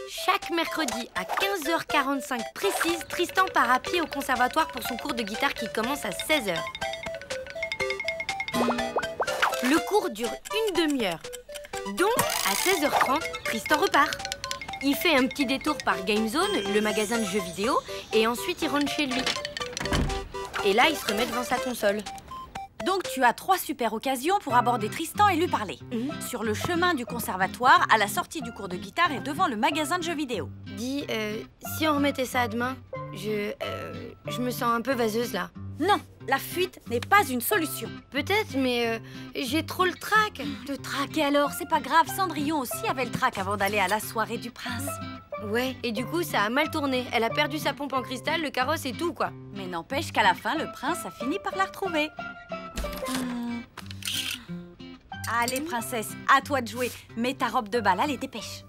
Chaque mercredi à 15h45 précise, Tristan part à pied au conservatoire pour son cours de guitare qui commence à 16h. Le cours dure une demi-heure. Donc, à 16h30, Tristan repart. Il fait un petit détour par GameZone, le magasin de jeux vidéo, et ensuite il rentre chez lui. Et là, il se remet devant sa console. Donc tu as 3 super occasions pour aborder Tristan et lui parler. Sur le chemin du conservatoire, à la sortie du cours de guitare et devant le magasin de jeux vidéo. Dis, si on remettait ça à demain, je me sens un peu vaseuse là. Non, la fuite n'est pas une solution. Peut-être, mais j'ai trop le trac. Te traquer alors, c'est pas grave. Cendrillon aussi avait le trac avant d'aller à la soirée du prince. Ouais, et du coup, ça a mal tourné. Elle a perdu sa pompe en cristal, le carrosse et tout, quoi. Mais n'empêche qu'à la fin, le prince a fini par la retrouver. Allez, princesse, à toi de jouer. Mets ta robe de bal, allez, dépêche.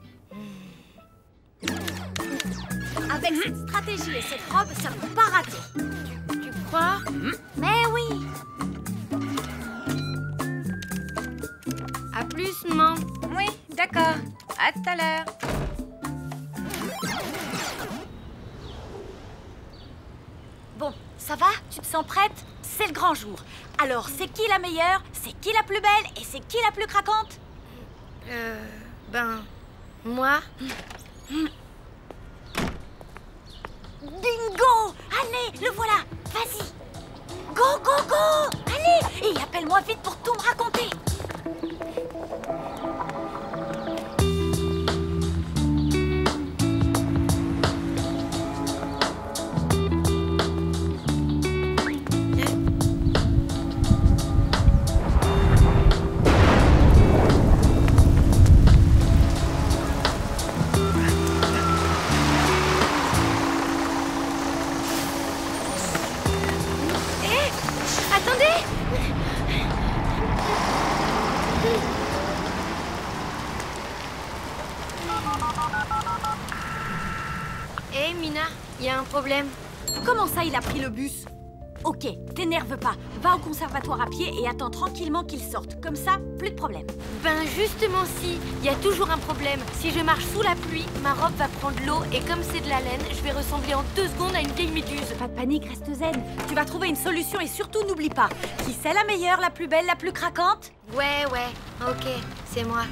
Avec cette stratégie et cette robe, ça ne peut pas rater. Tu crois? Mais oui. À plus, maman. Oui, d'accord. À tout à l'heure. Bon, ça va? Tu te sens prête? C'est le grand jour. Alors, c'est qui la meilleure? C'est qui la plus belle? Et c'est qui la plus craquante? Moi. Bingo! Allez, le voilà! Vas-y! Go, go, go! Allez! Et appelle-moi vite pour tout me raconter! Hé, Mina, il y a un problème. Comment ça, il a pris le bus? Ok, t'énerve pas. Va au conservatoire à pied et attends tranquillement qu'il sorte. Comme ça, plus de problème. Ben justement si, il y a toujours un problème. Si je marche sous la pluie, ma robe va prendre l'eau et comme c'est de la laine, je vais ressembler en 2 secondes à une vieille méduse. Pas de panique, reste zen. Tu vas trouver une solution et surtout n'oublie pas. Qui c'est la meilleure, la plus belle, la plus craquante? Ouais, ok, c'est moi.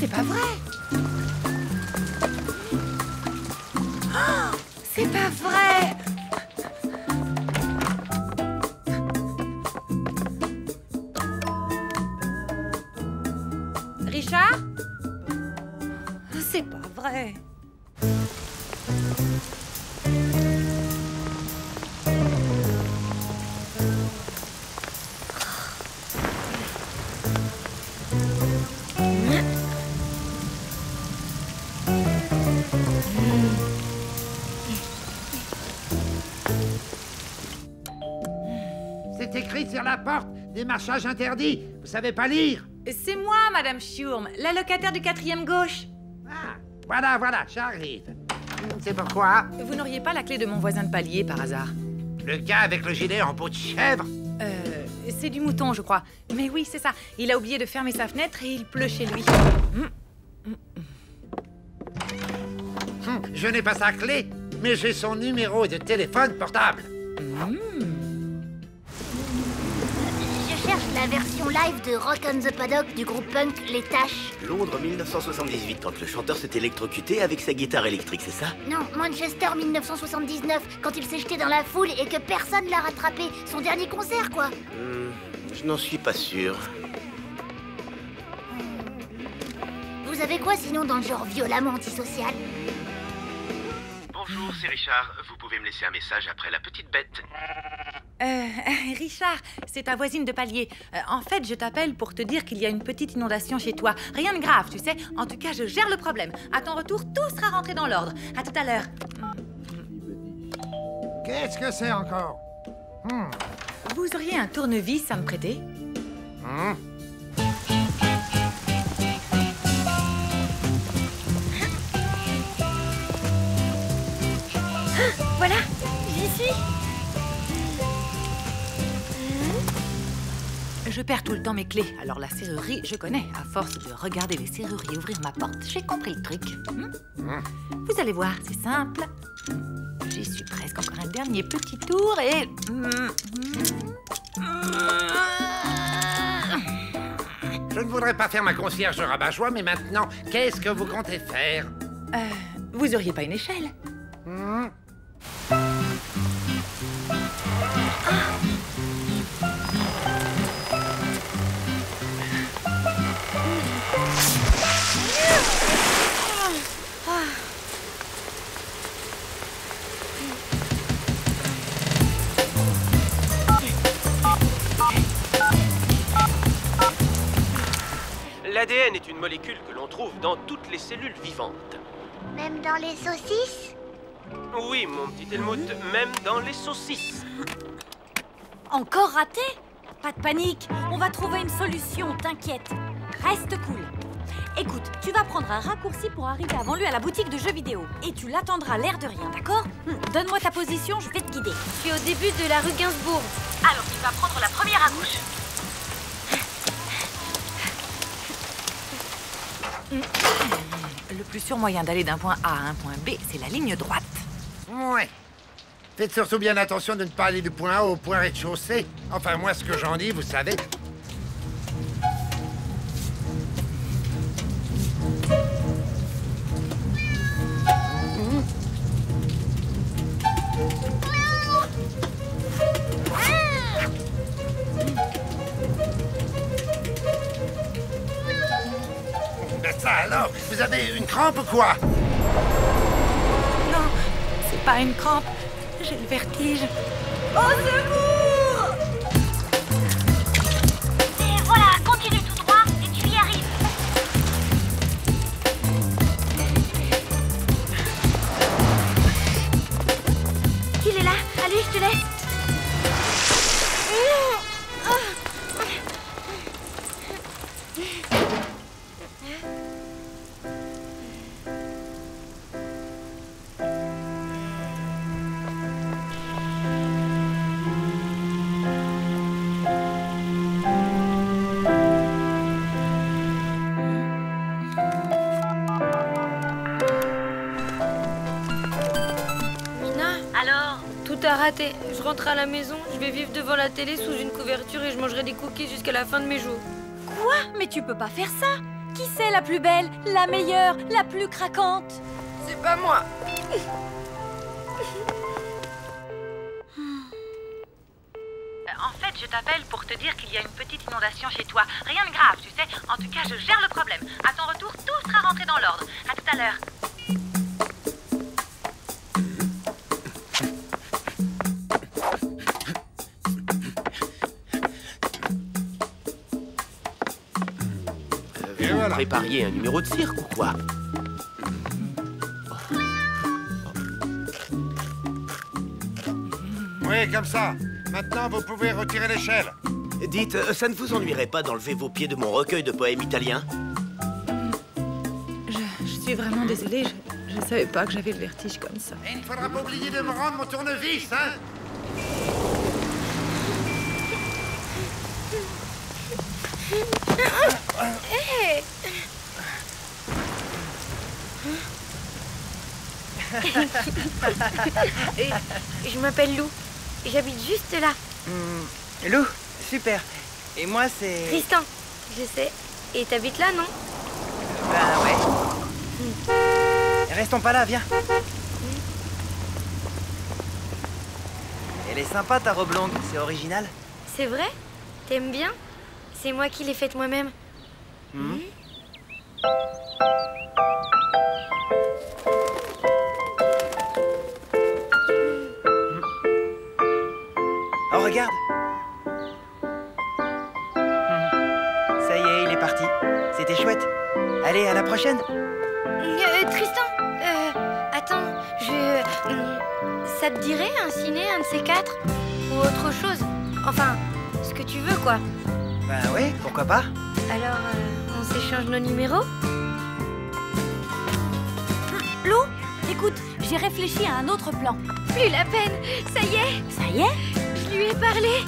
C'est pas vrai. Oh, c'est pas vrai. Richard? C'est pas vrai. C'est écrit sur la porte, démarchage interdit. Vous savez pas lire? C'est moi, Madame Schurm, la locataire du 4e gauche. Ah, voilà, j'arrive. C'est pourquoi? Vous n'auriez pas la clé de mon voisin de palier, par hasard? Le gars avec le gilet en peau de chèvre? C'est du mouton, je crois. Mais oui, c'est ça. Il a oublié de fermer sa fenêtre et il pleut chez lui. Je n'ai pas sa clé, mais j'ai son numéro de téléphone portable. Je cherche la version live de Rock on the Paddock du groupe punk Les Taches. Londres 1978, quand le chanteur s'est électrocuté avec sa guitare électrique, c'est ça? Non, Manchester 1979, quand il s'est jeté dans la foule et que personne l'a rattrapé. Son dernier concert, quoi. Je n'en suis pas sûr. Vous avez quoi sinon dans le genre violemment antisocial? Bonjour, c'est Richard. Vous pouvez me laisser un message après la petite bête. Richard, c'est ta voisine de palier. En fait, je t'appelle pour te dire qu'il y a une petite inondation chez toi. Rien de grave, tu sais. En tout cas, je gère le problème. À ton retour, tout sera rentré dans l'ordre. À tout à l'heure. Qu'est-ce que c'est encore? Vous auriez un tournevis à me prêter? Voilà, j'y suis. Je perds tout le temps mes clés, alors la serrurerie, je connais. À force de regarder les serruriers ouvrir ma porte, j'ai compris le truc. Vous allez voir, c'est simple. J'y suis presque, encore un dernier petit tour et... Je ne voudrais pas faire ma concierge rabat-joie, mais maintenant, qu'est-ce que vous comptez faire? Vous auriez pas une échelle? L'ADN est une molécule que l'on trouve dans toutes les cellules vivantes. Même dans les saucisses? Oui, mon petit Helmut, même dans les saucisses. Encore raté? Pas de panique, on va trouver une solution, t'inquiète. Reste cool. Écoute, tu vas prendre un raccourci pour arriver avant lui à la boutique de jeux vidéo. Et tu l'attendras l'air de rien, d'accord? Donne-moi ta position, je vais te guider. Je suis au début de la rue Gainsbourg. Alors tu vas prendre la première à gauche. Le plus sûr moyen d'aller d'un point A à un point B, c'est la ligne droite. Ouais. Faites surtout bien attention de ne pas aller du point A au point rez-de-chaussée. Enfin, moi, ce que j'en dis, vous savez. Ben ça alors, vous avez une crampe ou quoi? Non, c'est pas une crampe. J'ai le vertige. Et voilà, continue tout droit et tu y arrives. Il est là. Allez, je te laisse. Mina, Alors? tout a raté. Je rentre à la maison, je vais vivre devant la télé sous une couverture et je mangerai des cookies jusqu'à la fin de mes jours. Quoi? Mais tu peux pas faire ça. Qui c'est la plus belle, la meilleure, la plus craquante? C'est pas moi. En fait, je t'appelle pour te dire qu'il y a une petite inondation chez toi. Rien de grave, tu sais. En tout cas, je gère le problème. À ton retour, tout sera rentré dans l'ordre. À tout à l'heure. Et voilà. Prépariez un numéro de cirque ou quoi? Oui, comme ça. Maintenant, vous pouvez retirer l'échelle. Dites, ça ne vous ennuierait pas d'enlever vos pieds de mon recueil de poèmes italiens? Je suis vraiment désolée. Je savais pas que j'avais le vertige comme ça. Et il ne faudra pas oublier de me rendre mon tournevis, hein? Je m'appelle Lou. J'habite juste là. Lou, super. Et moi, c'est... Tristan, je sais. Et t'habites là, non? Ben ouais. Restons pas là, viens. Elle est sympa ta robe longue, c'est original. C'est vrai? T'aimes bien? C'est moi qui l'ai faite moi-même. Oh, regarde. Ça y est, il est parti. C'était chouette. Allez, à la prochaine. Tristan, attends, ça te dirait un ciné, un de ces quatre? Ou autre chose? Enfin, ce que tu veux, quoi. Bah ouais, pourquoi pas? Alors, on s'échange nos numéros? Lou, écoute, j'ai réfléchi à un autre plan. Plus la peine, ça y est, Ça y est? je lui ai parlé.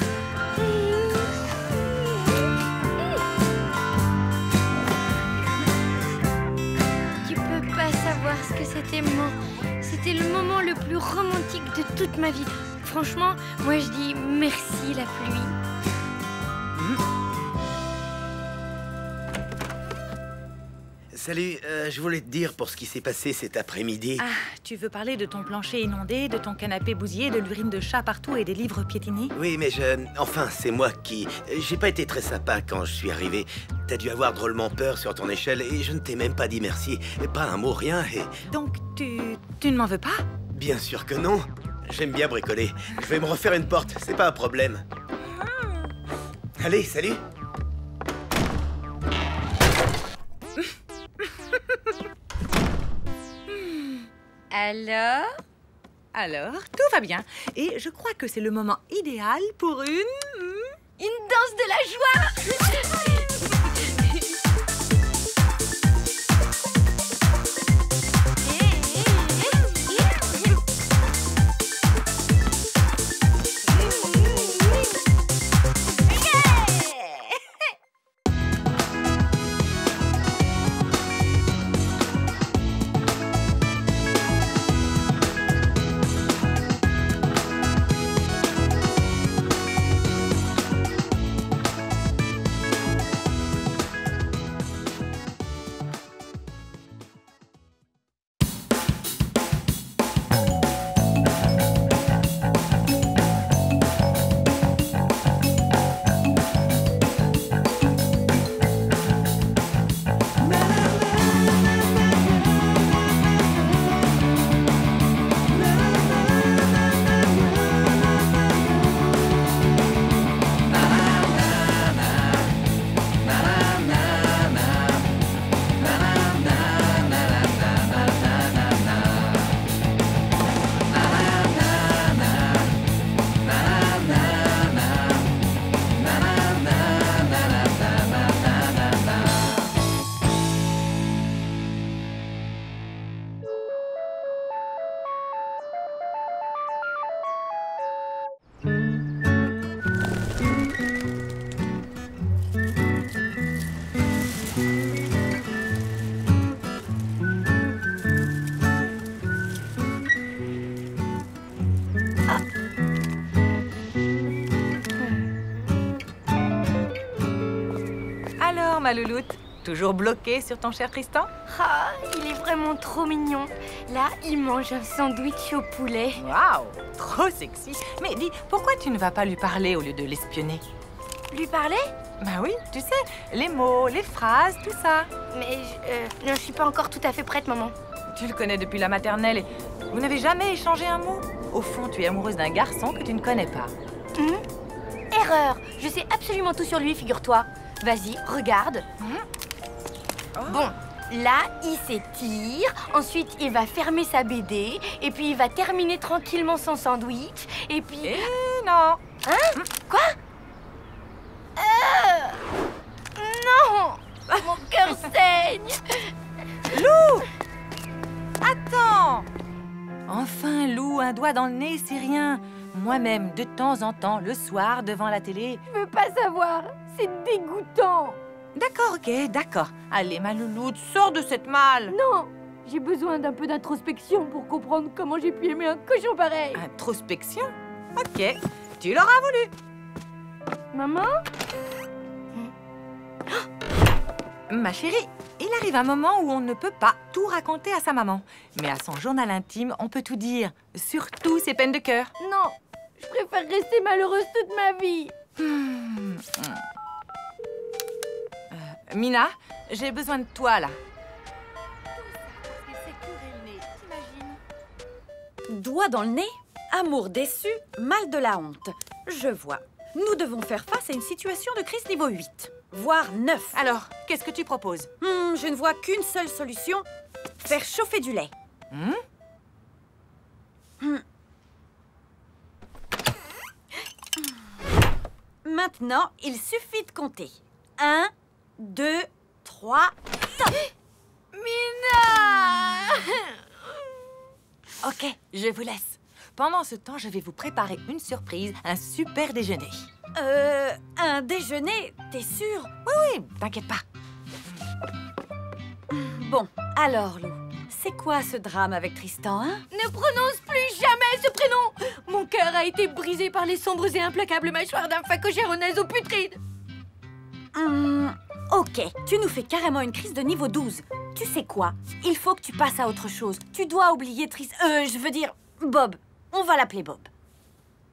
Tu peux pas savoir ce que c'était C'était le moment le plus romantique de toute ma vie. Franchement, moi je dis merci la pluie. Salut, je voulais te dire pour ce qui s'est passé cet après-midi. Ah, tu veux parler de ton plancher inondé, de ton canapé bousillé, de l'urine de chat partout et des livres piétinés? Oui, mais enfin, c'est moi qui... J'ai pas été très sympa quand je suis arrivé. T'as dû avoir drôlement peur sur ton échelle et je ne t'ai même pas dit merci. Pas un mot, rien et... Donc, tu ne m'en veux pas? Bien sûr que non. J'aime bien bricoler. Je vais me refaire une porte, c'est pas un problème. Allez, salut. Alors, tout va bien. Et je crois que c'est le moment idéal pour une danse de la joie. Ma louloute, toujours bloquée sur ton cher Tristan? Ah, il est vraiment trop mignon. Là, il mange un sandwich au poulet. Waouh, trop sexy. Mais dis, pourquoi tu ne vas pas lui parler au lieu de l'espionner? Lui parler? Bah oui, tu sais, les mots, les phrases, tout ça. Mais non, je suis pas encore tout à fait prête, maman. Tu le connais depuis la maternelle et vous n'avez jamais échangé un mot? Au fond, tu es amoureuse d'un garçon que tu ne connais pas. Erreur. Je sais absolument tout sur lui, figure-toi. Vas-y, regarde. Bon, là, il s'étire. Ensuite, il va fermer sa BD. Et puis, il va terminer tranquillement son sandwich. Et puis... Eh non. Hein? Quoi? Non. Mon cœur saigne. Lou! Attends! Enfin, Lou, un doigt dans le nez, c'est rien. Moi-même, de temps en temps, le soir, devant la télé... Je veux pas savoir. C'est dégoûtant. D'accord, ok, d'accord. Allez, ma louloute, sors de cette malle. Non, j'ai besoin d'un peu d'introspection pour comprendre comment j'ai pu aimer un cochon pareil. Introspection? Ok, tu l'auras voulu. Maman? Ma chérie, il arrive un moment où on ne peut pas tout raconter à sa maman. Mais à son journal intime, on peut tout dire. Surtout ses peines de cœur. Non, je préfère rester malheureuse toute ma vie. Mina, j'ai besoin de toi, là. Doigt dans le nez, amour déçu, mal de la honte. Je vois. Nous devons faire face à une situation de crise niveau 8, voire 9. Alors, qu'est-ce que tu proposes? Je ne vois qu'une seule solution. Faire chauffer du lait. Maintenant, il suffit de compter. 1, 2, 3, top! Mina! Ok, je vous laisse. Pendant ce temps, je vais vous préparer une surprise, un super déjeuner. Un déjeuner, t'es sûr? Oui, t'inquiète pas. Bon, alors, Lou, c'est quoi ce drame avec Tristan, hein? Ne prononce plus jamais ce prénom! Mon cœur a été brisé par les sombres et implacables mâchoires d'un phacochère au naseau putride. Ok, tu nous fais carrément une crise de niveau 12. Tu sais quoi? Il faut que tu passes à autre chose. Tu dois oublier Tristan... je veux dire, Bob. On va l'appeler Bob.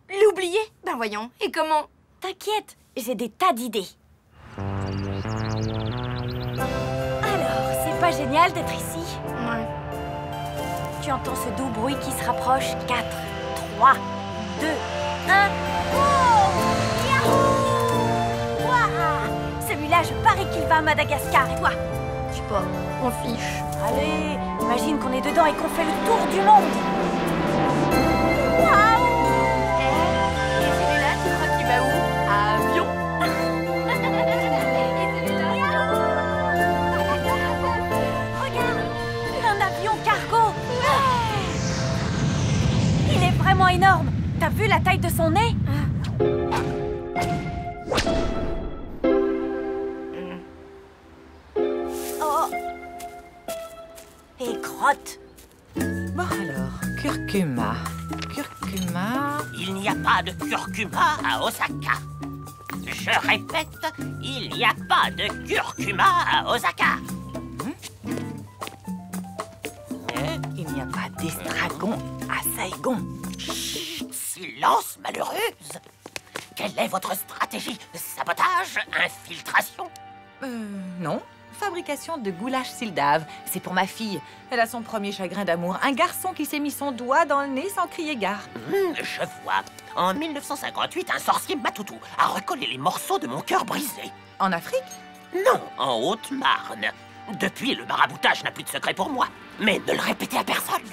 L'oublier? Ben voyons, et comment? T'inquiète, j'ai des tas d'idées. Alors, c'est pas génial d'être ici? Ouais. Tu entends ce doux bruit qui se rapproche. 4, 3, 2, 1... Oh! Yahoo! Ouah! Celui-là, je parie qu'il va à Madagascar. Et toi? Je sais pas, on fiche. Allez, imagine qu'on est dedans et qu'on fait le tour du monde. Waouh! Et celui-là, tu crois qu'il va où? À avion? Et celui-là? Regarde! Un avion cargo! Il est vraiment énorme! T'as vu la taille de son nez? Oh! Et crotte! Bon alors, curcuma. Curcuma... Il n'y a pas de curcuma à Osaka. Je répète, il n'y a pas de curcuma à Osaka. Il n'y a pas d'estragon à Saigon. Chut, silence, malheureuse. Quelle est votre stratégie? Sabotage? Infiltration? Non. Fabrication de goulash sildave. C'est pour ma fille. Elle a son premier chagrin d'amour. Un garçon qui s'est mis son doigt dans le nez sans crier gare. Je vois. En 1958, un sorcier Matoutou a recollé les morceaux de mon cœur brisé. En Afrique? Non, en Haute-Marne. Depuis, le maraboutage n'a plus de secret pour moi. Mais ne le répétez à personne.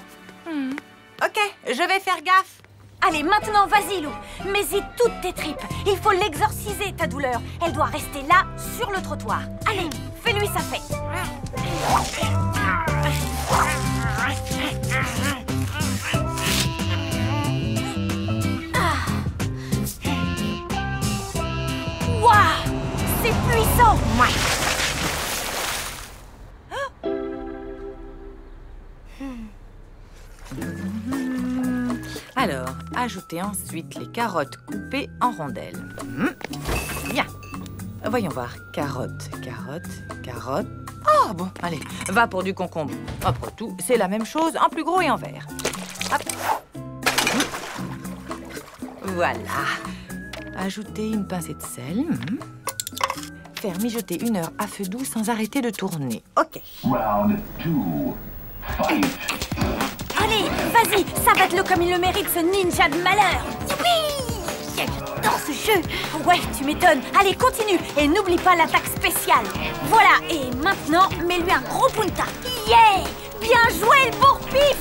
Ok, je vais faire gaffe. Allez, maintenant, vas-y, Lou. Mets-y toutes tes tripes. Il faut l'exorciser, ta douleur. Elle doit rester là, sur le trottoir. Allez, fais-lui sa fête. Waouh! C'est puissant! Alors, ajoutez ensuite les carottes coupées en rondelles. Bien. Voyons voir. Carotte, carotte, carotte. Oh, bon, allez, va pour du concombre. Après tout, c'est la même chose, en plus gros et en vert. Hop. Voilà. Ajoutez une pincée de sel. Faire mijoter 1 heure à feu doux sans arrêter de tourner. Ok. Round 2. Fight. Allez, vas-y, sabote-le comme il le mérite, ce ninja de malheur. Youpi! J'adore ce jeu. Ouais, tu m'étonnes. Allez, continue. Et n'oublie pas l'attaque spéciale. Voilà, et maintenant, mets-lui un gros punta. Yeah! Bien joué, le bourre-pif!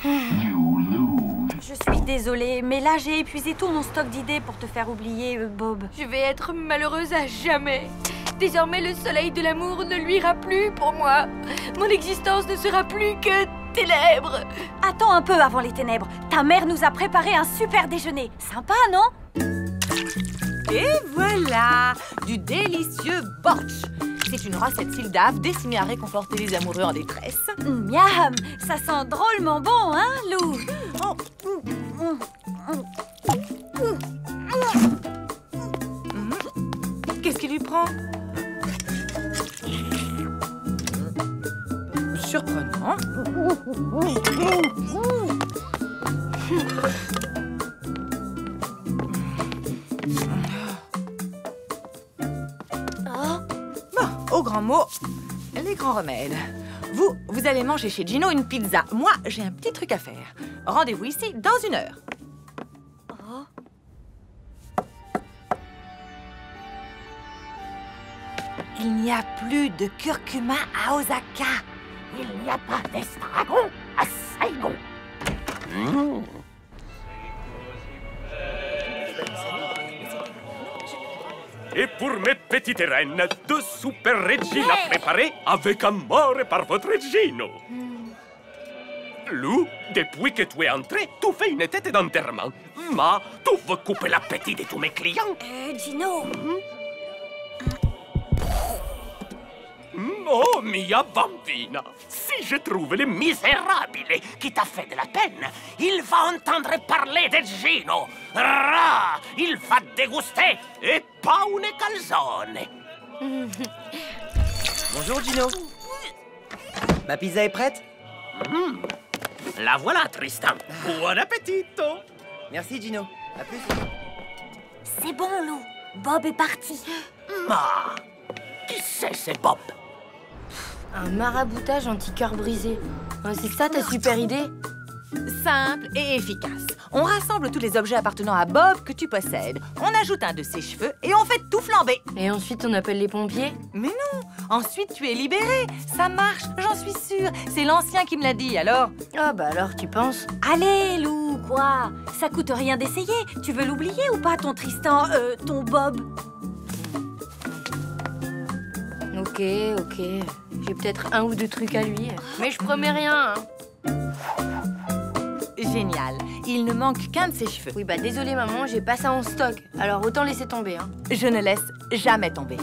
You lose. Je suis désolée, mais là, j'ai épuisé tout mon stock d'idées pour te faire oublier, Bob. Je vais être malheureuse à jamais. Désormais, le soleil de l'amour ne luira plus pour moi. Mon existence ne sera plus que ténèbres. Attends un peu avant les ténèbres. Ta mère nous a préparé un super déjeuner. Sympa, non? Et voilà, du délicieux bortsch. C'est une recette sildave destinée à réconforter les amoureux en détresse. Miam, ça sent drôlement bon, hein, Lou? Qu'est-ce qui lui prend? Surprenant. Bon, au grand mot, les grands remèdes. Vous allez manger chez Gino une pizza. Moi, j'ai un petit truc à faire. Rendez-vous ici dans 1 heure. Il n'y a plus de curcuma à Osaka. Il n'y a pas d'estragon à Saigon. Et pour mes petites reines, 2 super Regina préparées avec amour par votre Regino. Lou, depuis que tu es entré, tu fais une tête d'enterrement. Ma, tu veux couper l'appétit de tous mes clients? Gino. Oh, mia bambina! Si je trouve le misérable qui t'a fait de la peine, il va entendre parler de Gino. Rah, il va déguster et pas une calzone. Bonjour, Gino. Ma pizza est prête? La voilà, Tristan. Buon appetito. Merci, Gino. À plus. C'est bon, Lou. Bob est parti. Ma, qui c'est Bob? Un maraboutage anti-cœur brisé. C'est ça ta super idée? Simple et efficace. On rassemble tous les objets appartenant à Bob que tu possèdes. On ajoute un de ses cheveux et on fait tout flamber. Et ensuite, on appelle les pompiers? Mais non! Ensuite, tu es libéré. Ça marche, j'en suis sûre. C'est l'ancien qui me l'a dit, alors. Ah bah alors, tu penses? Allez, Lou, quoi? Ça coûte rien d'essayer. Tu veux l'oublier ou pas, ton Tristan, ton Bob? Ok. J'ai peut-être 1 ou 2 trucs à lui. Mais je promets rien. Génial. Il ne manque qu'un de ses cheveux. Oui, bah désolé maman, j'ai pas ça en stock. Alors autant laisser tomber, hein. Je ne laisse jamais tomber.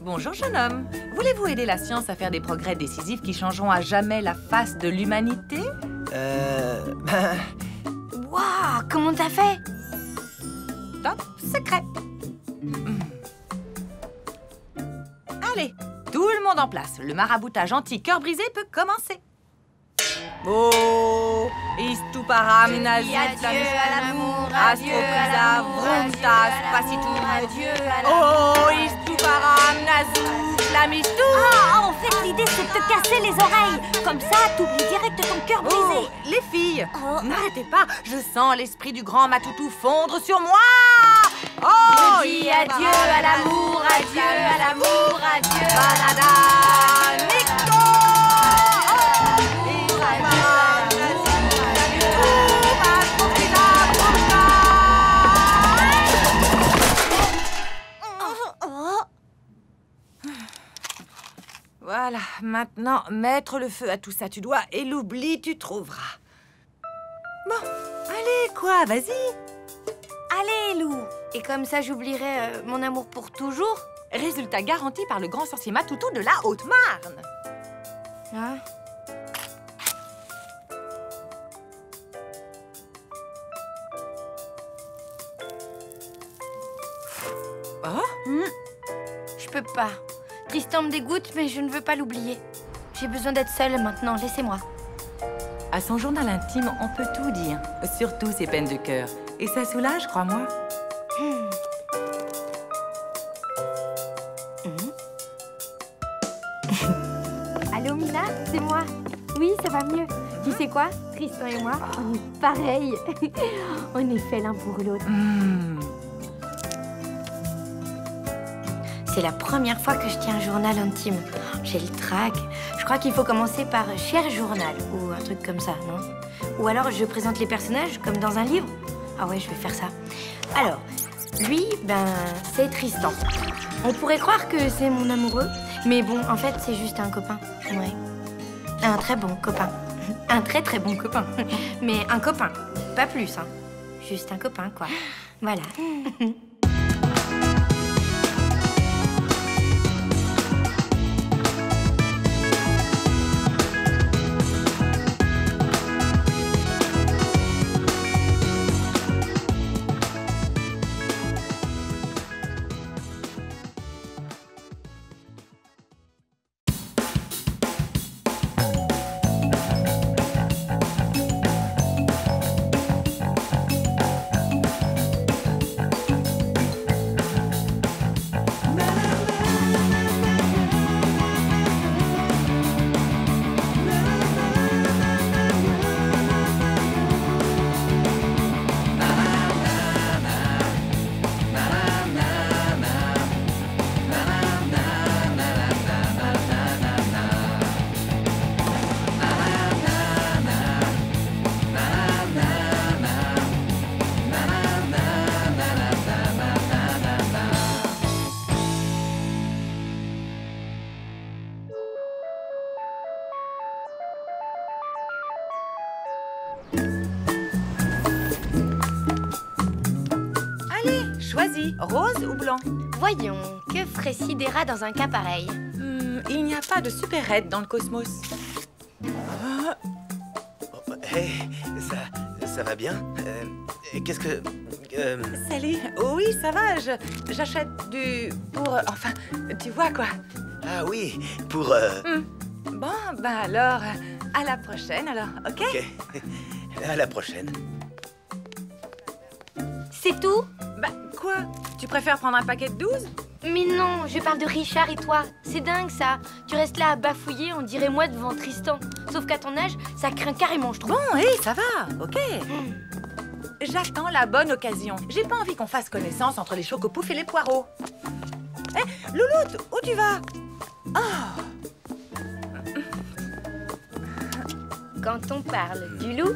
Bonjour, jeune homme. Voulez-vous aider la science à faire des progrès décisifs qui changeront à jamais la face de l'humanité? Waouh, comment t'as fait? Top secret. Allez, tout le monde en place. Le maraboutage anti-cœur brisé peut commencer. Oh, istuparam nazit adieu à l'amour, adieu à l'amour, adieu à l'amour. Oh, istuparam nazit lamistou. Ah, en fait, l'idée, c'est de te casser les oreilles. Comme ça, t'oublies direct ton cœur brisé. Oh, les filles, Oh. n'arrêtez pas. Je sens l'esprit du grand Matoutou fondre sur moi. Oh, Je dis adieu à l'amour, adieu à l'amour, adieu à Banana, Nico. Voilà, maintenant, mettre le feu à tout ça, tu dois, et l'oubli, tu trouveras. Bon, allez, quoi, vas-y. Allez, Lou. Et comme ça, j'oublierai mon amour pour toujours? Résultat garanti par le grand sorcier Matoutou de la Haute-Marne. Ah. Oh, Je peux pas. Tristan me dégoûte, mais je ne veux pas l'oublier. J'ai besoin d'être seule maintenant, laissez-moi. à son journal intime, on peut tout dire, surtout ses peines de cœur. Et ça soulage, crois-moi. Allô, Mina, c'est moi. Oui, ça va mieux. Tu sais quoi, Tristan et moi, on est pareils. On est faits l'un pour l'autre. C'est la première fois que je tiens un journal intime. J'ai le trac. Je crois qu'il faut commencer par « Cher journal » ou un truc comme ça, non? Ou alors je présente les personnages comme dans un livre. Ah ouais, je vais faire ça. Alors, lui, ben, c'est Tristan. On pourrait croire que c'est mon amoureux, mais bon, en fait, c'est juste un copain. Ouais. Un très bon copain. Un très très bon copain. Mais un copain, pas plus, hein. Juste un copain, quoi. Voilà. Choisis, rose ou blanc? Voyons, que ferait Sidera dans un cas pareil? Il n'y a pas de super-aide dans le cosmos. Hé, ça va bien? Qu'est-ce que... Salut. Oui, ça va. J'achète du... pour... enfin, tu vois quoi. Ah oui, pour... Bon, ben alors, à la prochaine alors, ok? Ok, à la prochaine. C'est tout? Bah, quoi? Tu préfères prendre un paquet de 12? Mais non, je parle de Richard et toi. C'est dingue ça. Tu restes là à bafouiller, on dirait moi devant Tristan. Sauf qu'à ton âge, ça craint carrément, je trouve. Bon, hé, ça va, ok. J'attends la bonne occasion. J'ai pas envie qu'on fasse connaissance entre les chocopoufs et les poireaux. Hé, Louloute, où tu vas? Oh. Quand on parle du loup...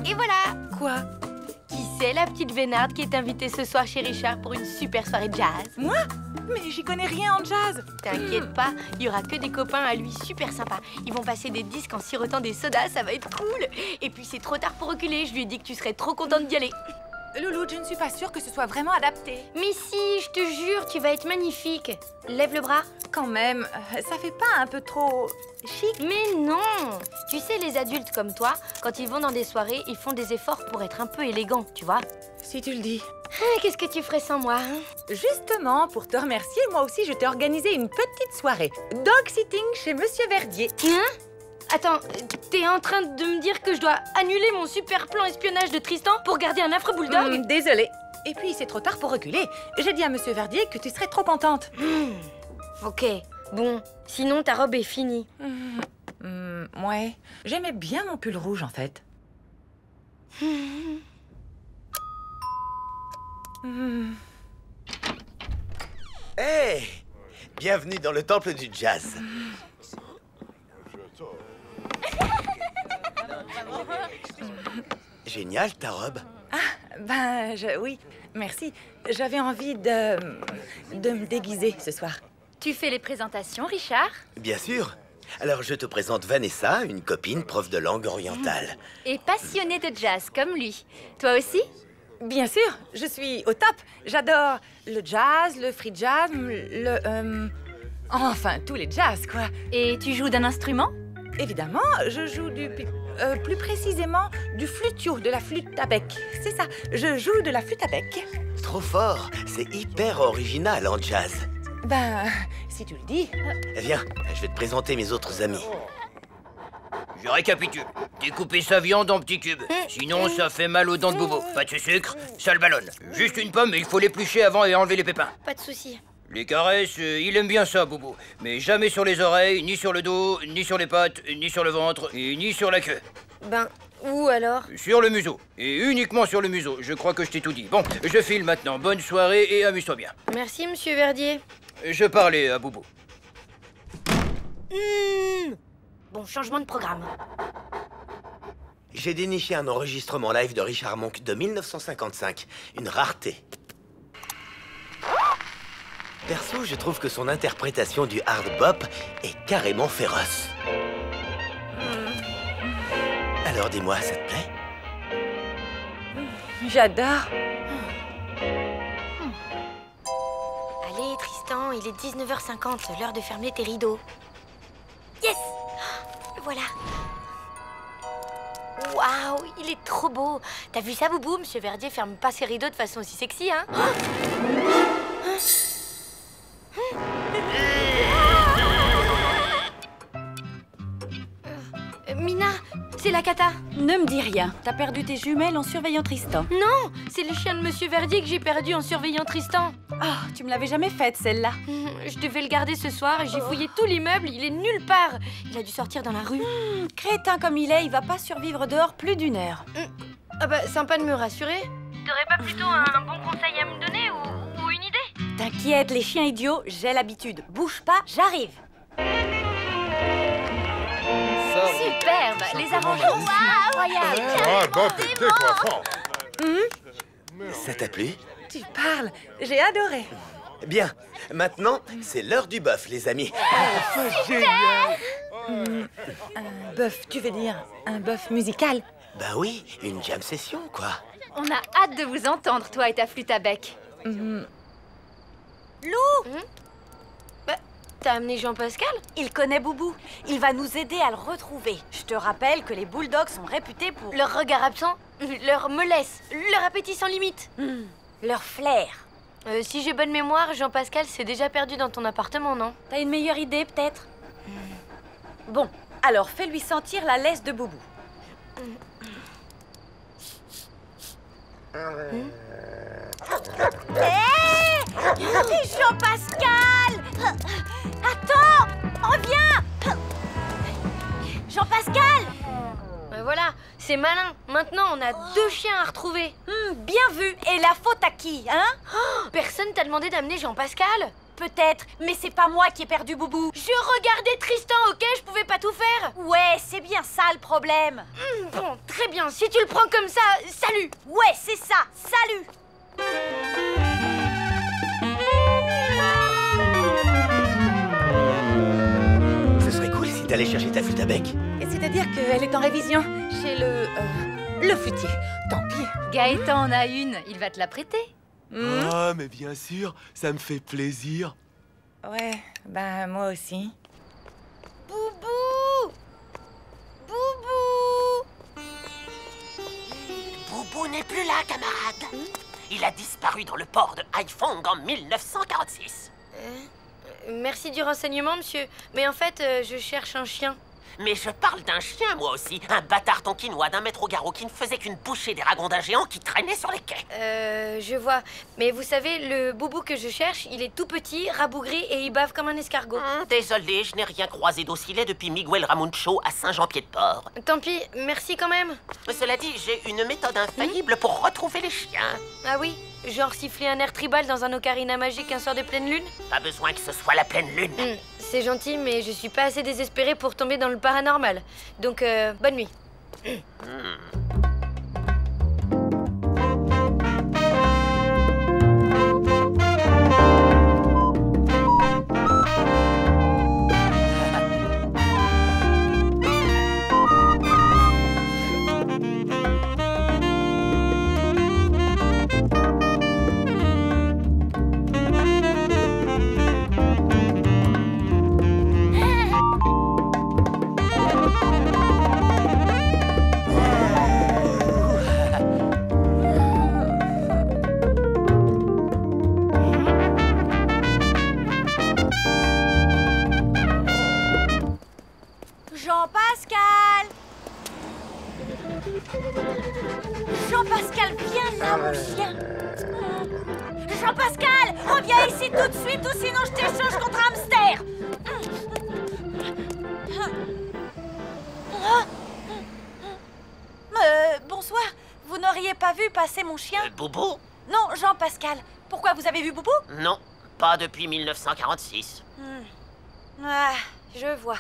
Et voilà! Quoi? Qui c'est la petite vénarde qui est invitée ce soir chez Richard pour une super soirée jazz? Moi? Mais j'y connais rien en jazz. T'inquiète pas, il y aura que des copains à lui super sympas. Ils vont passer des disques en sirotant des sodas, ça va être cool. Et puis c'est trop tard pour reculer, je lui ai dit que tu serais trop contente d'y aller. Louloute, je ne suis pas sûre que ce soit vraiment adapté. Mais si, je te jure, tu vas être magnifique. Lève le bras. Quand même, ça fait pas un peu trop chic? Mais non! Tu sais, les adultes comme toi, quand ils vont dans des soirées, ils font des efforts pour être un peu élégants, tu vois? Si tu le dis. Qu'est-ce que tu ferais sans moi, hein? Justement, pour te remercier, moi aussi, je t'ai organisé une petite soirée. Dog sitting chez Monsieur Verdier. Hein? Attends, t'es en train de me dire que je dois annuler mon super plan espionnage de Tristan pour garder un affreux bulldog? Désolée. Et puis, c'est trop tard pour reculer. J'ai dit à Monsieur Verdier que tu serais trop contente. Ok, bon. Sinon, ta robe est finie. Ouais. J'aimais bien mon pull rouge, en fait. Hey! Bienvenue dans le temple du jazz. Génial, ta robe. Ben, oui, merci. J'avais envie de me déguiser ce soir. Tu fais les présentations, Richard? Bien sûr. Alors, je te présente Vanessa, une copine prof de langue orientale. Et passionnée de jazz comme lui. Toi aussi? Bien sûr, je suis au top. J'adore le jazz, le free jazz, enfin, tous les jazz, quoi. Et tu joues d'un instrument? Évidemment, je joue plus précisément du flutio, de la flûte à bec. C'est ça, je joue de la flûte à bec. Trop fort, c'est hyper original en jazz. Ben, si tu le dis. Viens, je vais te présenter mes autres amis. Je récapitule. Découpez sa viande en petits cubes. Sinon, ça fait mal aux dents de Bobo. Pas de sucre, ça le ballonne. Juste une pomme, mais il faut l'éplucher avant et enlever les pépins. Pas de souci. Les caresses, il aime bien ça, Bobo. Mais jamais sur les oreilles, ni sur le dos, ni sur les pattes, ni sur le ventre, et ni sur la queue. Ben, où alors? Sur le museau. Et uniquement sur le museau. Je crois que je t'ai tout dit. Bon, je file maintenant. Bonne soirée et amuse-toi bien. Merci, Monsieur Verdier. Je parlais à Bobo. Bon, changement de programme. J'ai déniché un enregistrement live de Richard Monk de 1955. Une rareté. Perso, je trouve que son interprétation du hard bop est carrément féroce. Alors dis-moi, ça te plaît? J'adore. Allez, Tristan, il est 19h50, l'heure de fermer tes rideaux. Yes! Voilà. Waouh, il est trop beau. T'as vu ça, Boubou? Monsieur Verdier ferme pas ses rideaux de façon aussi sexy, hein? Mina, c'est la cata. Ne me dis rien. T'as perdu tes jumelles en surveillant Tristan. Non, c'est le chien de Monsieur Verdier que j'ai perdu en surveillant Tristan. Oh, tu me l'avais jamais faite, celle-là. Je devais le garder ce soir et j'ai fouillé tout l'immeuble, il est nulle part. Il a dû sortir dans la rue. Crétin comme il est, il va pas survivre dehors plus d'une heure. Ah bah, sympa de me rassurer. T'aurais pas plutôt un bon conseil à me donner ou une idée? T'inquiète, les chiens idiots, j'ai l'habitude. Bouge pas, j'arrive. Superbe, les arrangements sont incroyables. Ça t'a plu? Tu parles, j'ai adoré. Bien, maintenant, c'est l'heure du bœuf, les amis. Un bœuf, tu veux dire un bœuf musical? Bah oui, une jam session, quoi. On a hâte de vous entendre, toi et ta flûte à bec. Lou! Bah, t'as amené Jean-Pascal? Il connaît Boubou. Il va nous aider à le retrouver. Je te rappelle que les bulldogs sont réputés pour... Leur regard absent, leur mollesse, leur appétit sans limite. leur flair. Si j'ai bonne mémoire, Jean-Pascal s'est déjà perdu dans ton appartement, non? T'as une meilleure idée, peut-être? Bon, alors fais-lui sentir la laisse de Boubou. Hé! Jean-Pascal! Attends! Reviens! Jean-Pascal! Voilà, c'est malin. Maintenant, on a 2 chiens à retrouver. Bien vu. Et la faute à qui, hein? Personne t'a demandé d'amener Jean-Pascal? Peut-être, mais c'est pas moi qui ai perdu Boubou. Je regardais Tristan, ok? Je pouvais pas tout faire. Ouais, c'est bien ça le problème. Bon, très bien. Si tu le prends comme ça, salut. Ouais, c'est ça. Salut. Ce serait cool si t'allais chercher ta flûte à bec. C'est-à-dire qu'elle est en révision chez le flûtier. Tant pis. Gaëtan en a une, il va te la prêter. Ah, mais bien sûr, ça me fait plaisir. Ouais, bah moi aussi. Boubou! Boubou! Boubou n'est plus là, camarade. Il a disparu dans le port de Haiphong en 1946. Merci du renseignement, monsieur. Mais en fait, je cherche un chien. Mais je parle d'un chien, moi aussi. Un bâtard tonkinois d'un mètre au garrot qui ne faisait qu'une bouchée des ragondins géants qui traînaient sur les quais. Je vois. Mais vous savez, le Boubou que je cherche, il est tout petit, rabougri et il bave comme un escargot. Désolé, je n'ai rien croisé d'aussi laid depuis Miguel Ramuncho à Saint-Jean-Pied-de-Port. Tant pis, merci quand même. Cela dit, j'ai une méthode infaillible pour retrouver les chiens. Ah oui? Genre siffler un air tribal dans un ocarina magique un soir de pleine lune? Pas besoin que ce soit la pleine lune. C'est gentil, mais je suis pas assez désespérée pour tomber dans le paranormal. Donc, bonne nuit. Jean-Pascal! Jean-Pascal, viens là, mon chien! Jean-Pascal, reviens ici tout de suite ou sinon je t'échange contre un hamster! Bonsoir, vous n'auriez pas vu passer mon chien? Boubou? Non, Jean-Pascal. Pourquoi, vous avez vu Boubou? Non, pas depuis 1946. Ah, je vois.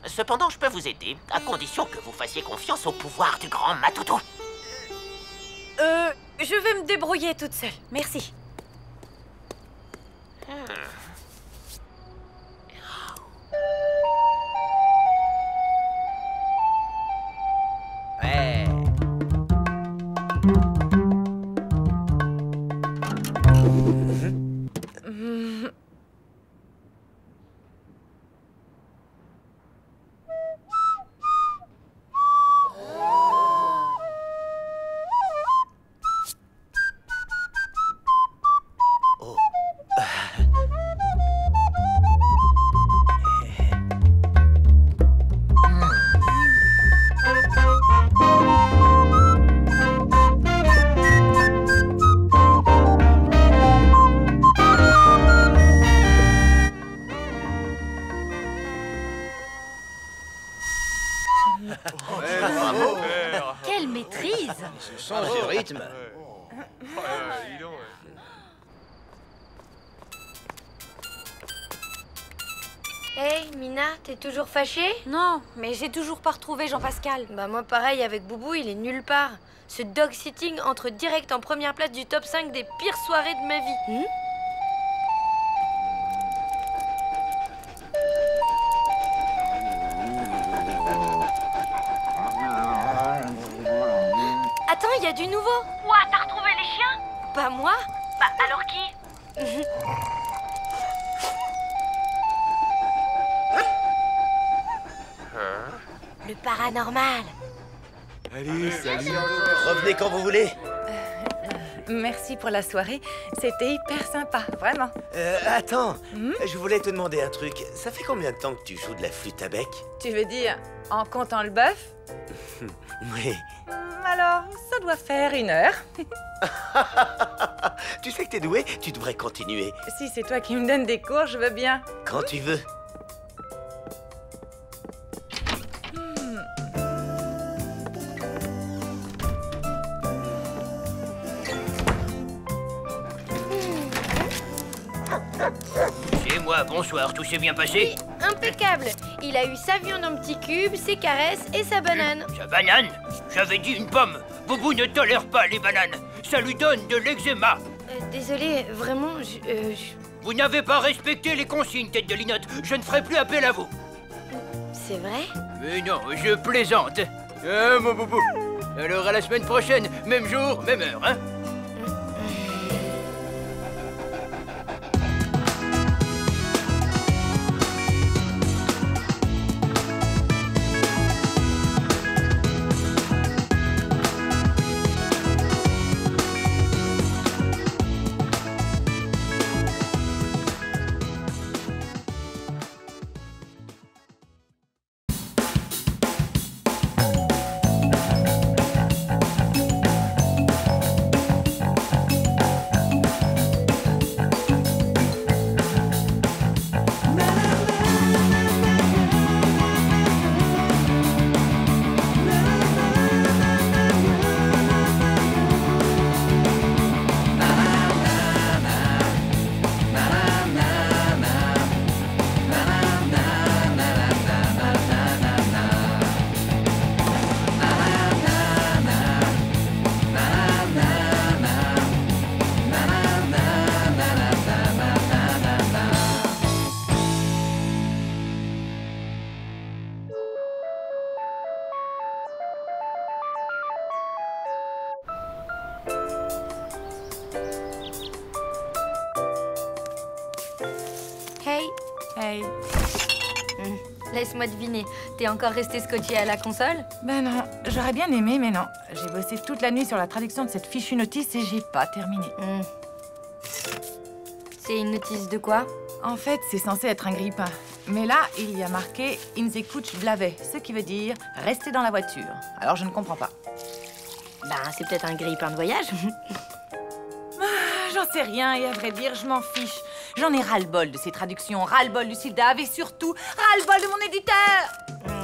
Cependant, je peux vous aider, à condition que vous fassiez confiance au pouvoir du grand Matoudou. Je vais me débrouiller toute seule. Merci. Ouais. Quelle maîtrise! Ce sens du rythme. Hey, Mina, t'es toujours fâchée? Non, mais j'ai toujours pas retrouvé Jean-Pascal. Bah moi pareil, avec Boubou, il est nulle part. Ce dog-sitting entre direct en première place du top 5 des pires soirées de ma vie. a du nouveau. Quoi, t'as retrouvé les chiens? Pas moi. Bah alors qui? Le paranormal. Allez, salut. Revenez quand vous voulez. Merci pour la soirée. C'était hyper sympa, vraiment. Attends, je voulais te demander un truc. Ça fait combien de temps que tu joues de la flûte à bec? Tu veux dire en comptant le bœuf? Oui. Alors, ça doit faire 1 heure. Tu sais que t'es doué, tu devrais continuer. Si c'est toi qui me donnes des cours, je veux bien. Quand tu veux. C'est moi, bonsoir, tout s'est bien passé? Impeccable. Il a eu sa viande en petits cubes, ses caresses et sa banane. Sa banane? J'avais dit une pomme. Boubou ne tolère pas les bananes. Ça lui donne de l'eczéma. Désolé, vraiment, Vous n'avez pas respecté les consignes, tête de linotte. Je ne ferai plus appel à vous. C'est vrai? Mais non, je plaisante. Ah, mon boubou. Alors à la semaine prochaine, même jour, même heure, hein? Hey. Hey. Laisse-moi deviner, t'es encore resté scotché à la console? Ben non, j'aurais bien aimé, mais non. J'ai bossé toute la nuit sur la traduction de cette fichue notice et j'ai pas terminé. C'est une notice de quoi? En fait, c'est censé être un grille-pain. Mais là, il y a marqué « In the couch blavet », ce qui veut dire « rester dans la voiture ». Alors, je ne comprends pas. Ben, c'est peut-être un grille-pain de voyage. J'en sais rien et à vrai dire, je m'en fiche. J'en ai ras-le-bol de ces traductions, ras-le-bol du Sildave et surtout ras-le-bol de mon éditeur.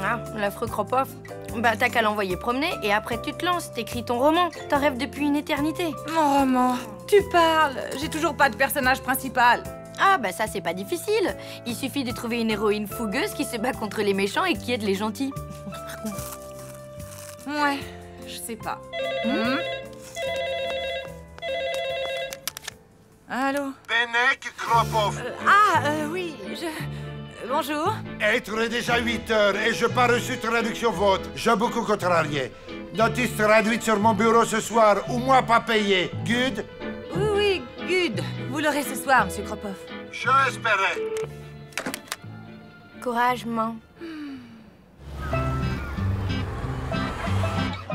Ah, l'affreux Kropov. Bah, t'as qu'à l'envoyer promener et après tu te lances, t'écris ton roman. T'en rêves depuis une éternité. Mon roman? Tu parles? J'ai toujours pas de personnage principal. Ah, bah ça, c'est pas difficile. Il suffit de trouver une héroïne fougueuse qui se bat contre les méchants et qui aide les gentils. Ouais, je sais pas. Allô? Benek Kropov. Oui, bonjour. Être déjà 8 heures et je pas reçu traduction vote. J'ai beaucoup contrarié. Notice traduite sur mon bureau ce soir ou moi pas payé. Good? Oui, good. Vous l'aurez ce soir, monsieur Kropov. Je espérais. Courage, maman.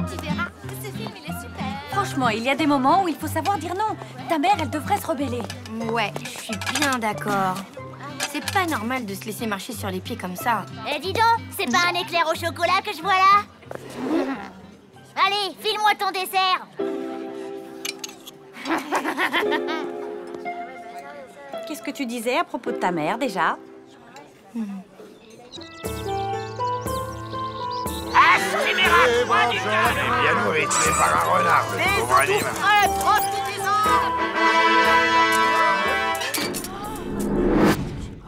Tu verras, ce film, il est super. Franchement, il y a des moments où il faut savoir dire non. Ta mère, elle devrait se rebeller. Ouais, je suis bien d'accord. C'est pas normal de se laisser marcher sur les pieds comme ça. Eh, dis donc, c'est pas un éclair au chocolat que je vois là? Allez, file-moi ton dessert. Qu'est-ce que tu disais à propos de ta mère, déjà? Bien nourri, tué par un renard, le pauvre anime.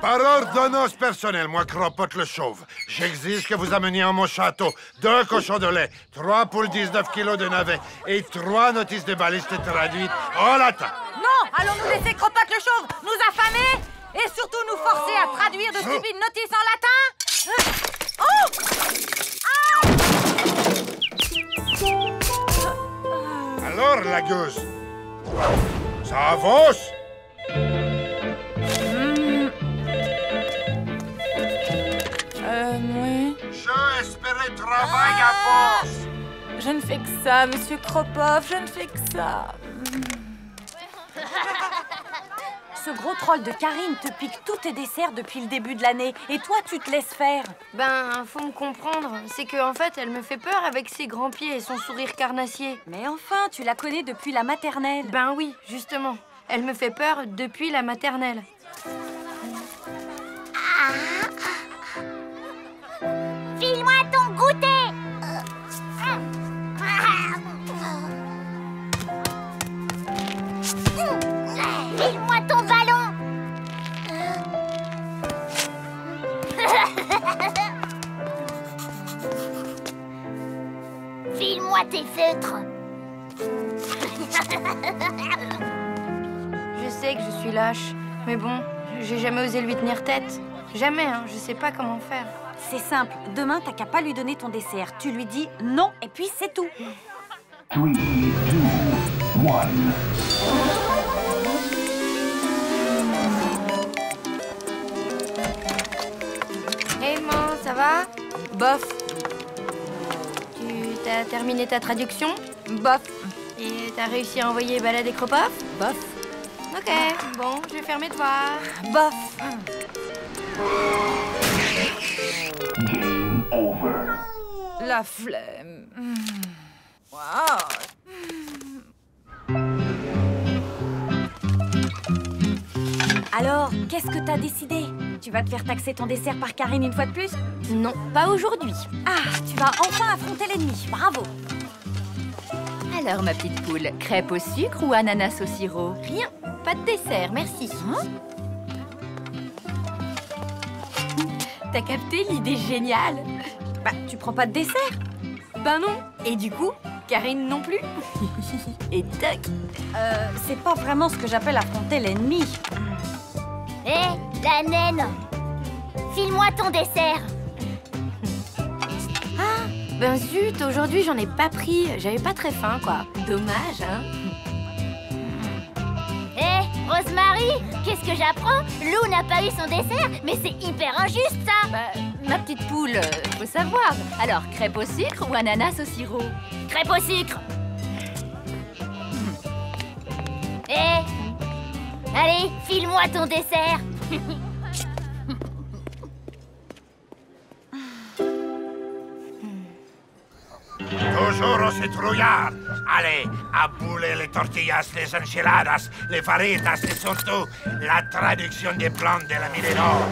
Par ordonnance personnelle, moi, Cropote le Chauve, j'exige que vous ameniez à mon château 2 cochons de lait, 3 poules 19 kilos de navets et 3 notices de baliste traduites en latin. Non, allons nous laisser Cropote le Chauve nous affamer et surtout nous forcer à traduire de stupides notices en latin. la gueuse. Ça avance? Oui. Je espérais travail à force. Je ne fais que ça, monsieur Kropov, je ne fais que ça. Ce gros troll de Karine te pique tous tes desserts depuis le début de l'année. Et toi, tu te laisses faire. Ben, faut me comprendre. C'est qu'en fait, elle me fait peur avec ses grands pieds et son sourire carnassier. Mais enfin, tu la connais depuis la maternelle. Ben oui, justement. Elle me fait peur depuis la maternelle. File-moi ton goûter. File-moi ton ballon. File-moi tes feutres. Je sais que je suis lâche, mais bon, j'ai jamais osé lui tenir tête. Jamais, hein, je sais pas comment faire. C'est simple, demain, t'as qu'à pas lui donner ton dessert. Tu lui dis non, et puis c'est tout. 3, 2, 1. Hey, maman, ça va? Bof. Tu t'as terminé ta traduction? Bof. Et t'as réussi à envoyer Balade et Kropov? Bof. Ok, bon, je vais faire mes devoirs. Bof. Game over. La flemme. Wow. Alors, qu'est-ce que t'as décidé? Tu vas te faire taxer ton dessert par Karine une fois de plus? Non, pas aujourd'hui. Ah, tu vas enfin affronter l'ennemi. Bravo. Alors, ma petite poule, crêpe au sucre ou ananas au sirop? Rien, pas de dessert, merci. T'as capté l'idée géniale? Bah, tu prends pas de dessert? Ben non. Et du coup, Karine non plus. Et tac. C'est pas vraiment ce que j'appelle affronter l'ennemi. Hé, la naine. File-moi ton dessert. Ah, ben zut, aujourd'hui j'en ai pas pris. J'avais pas très faim, quoi. Dommage, hein. Hé, Rosemary, qu'est-ce que j'apprends? Lou n'a pas eu son dessert, mais c'est hyper injuste, ça. Bah, ma petite poule, faut savoir. Alors, crêpe au sucre ou ananas au sirop? Crêpe au sucre. Hé, allez, file-moi ton dessert. Toujours aussi trouillard. Allez, à bouler les tortillas, les enchiladas, les faritas et surtout la traduction des plans de la mine d'or.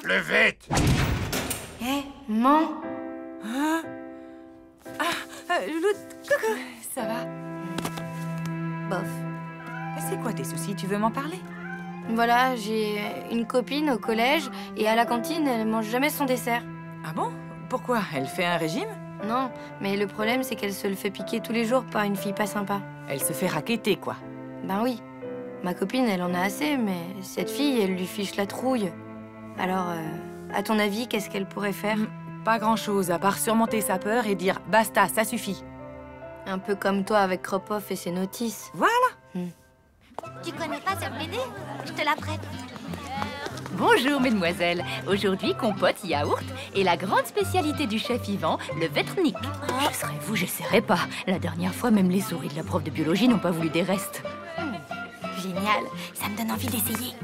Plus vite. Hé, maman. Loulou, coucou, ça va? Bof. C'est quoi tes soucis? Tu veux m'en parler? Voilà, j'ai une copine au collège et à la cantine, elle mange jamais son dessert. Ah bon? Pourquoi? Elle fait un régime? Non, mais le problème, c'est qu'elle se le fait piquer tous les jours par une fille pas sympa. Elle se fait racketter, quoi. Ben oui. Ma copine, elle en a assez, mais cette fille, elle lui fiche la trouille. Alors, à ton avis, qu'est-ce qu'elle pourrait faire? Pas grand-chose, à part surmonter sa peur et dire « Basta, ça suffit ». Un peu comme toi avec Kropov et ses notices. Voilà. Tu connais pas cette BD? Je te la prête. Bonjour, mesdemoiselles. Aujourd'hui, compote, yaourt et la grande spécialité du chef Yvan, le Vetrnik. Je serais vous, j'essaierai pas. La dernière fois, même les souris de la prof de biologie n'ont pas voulu des restes. Génial, ça me donne envie d'essayer.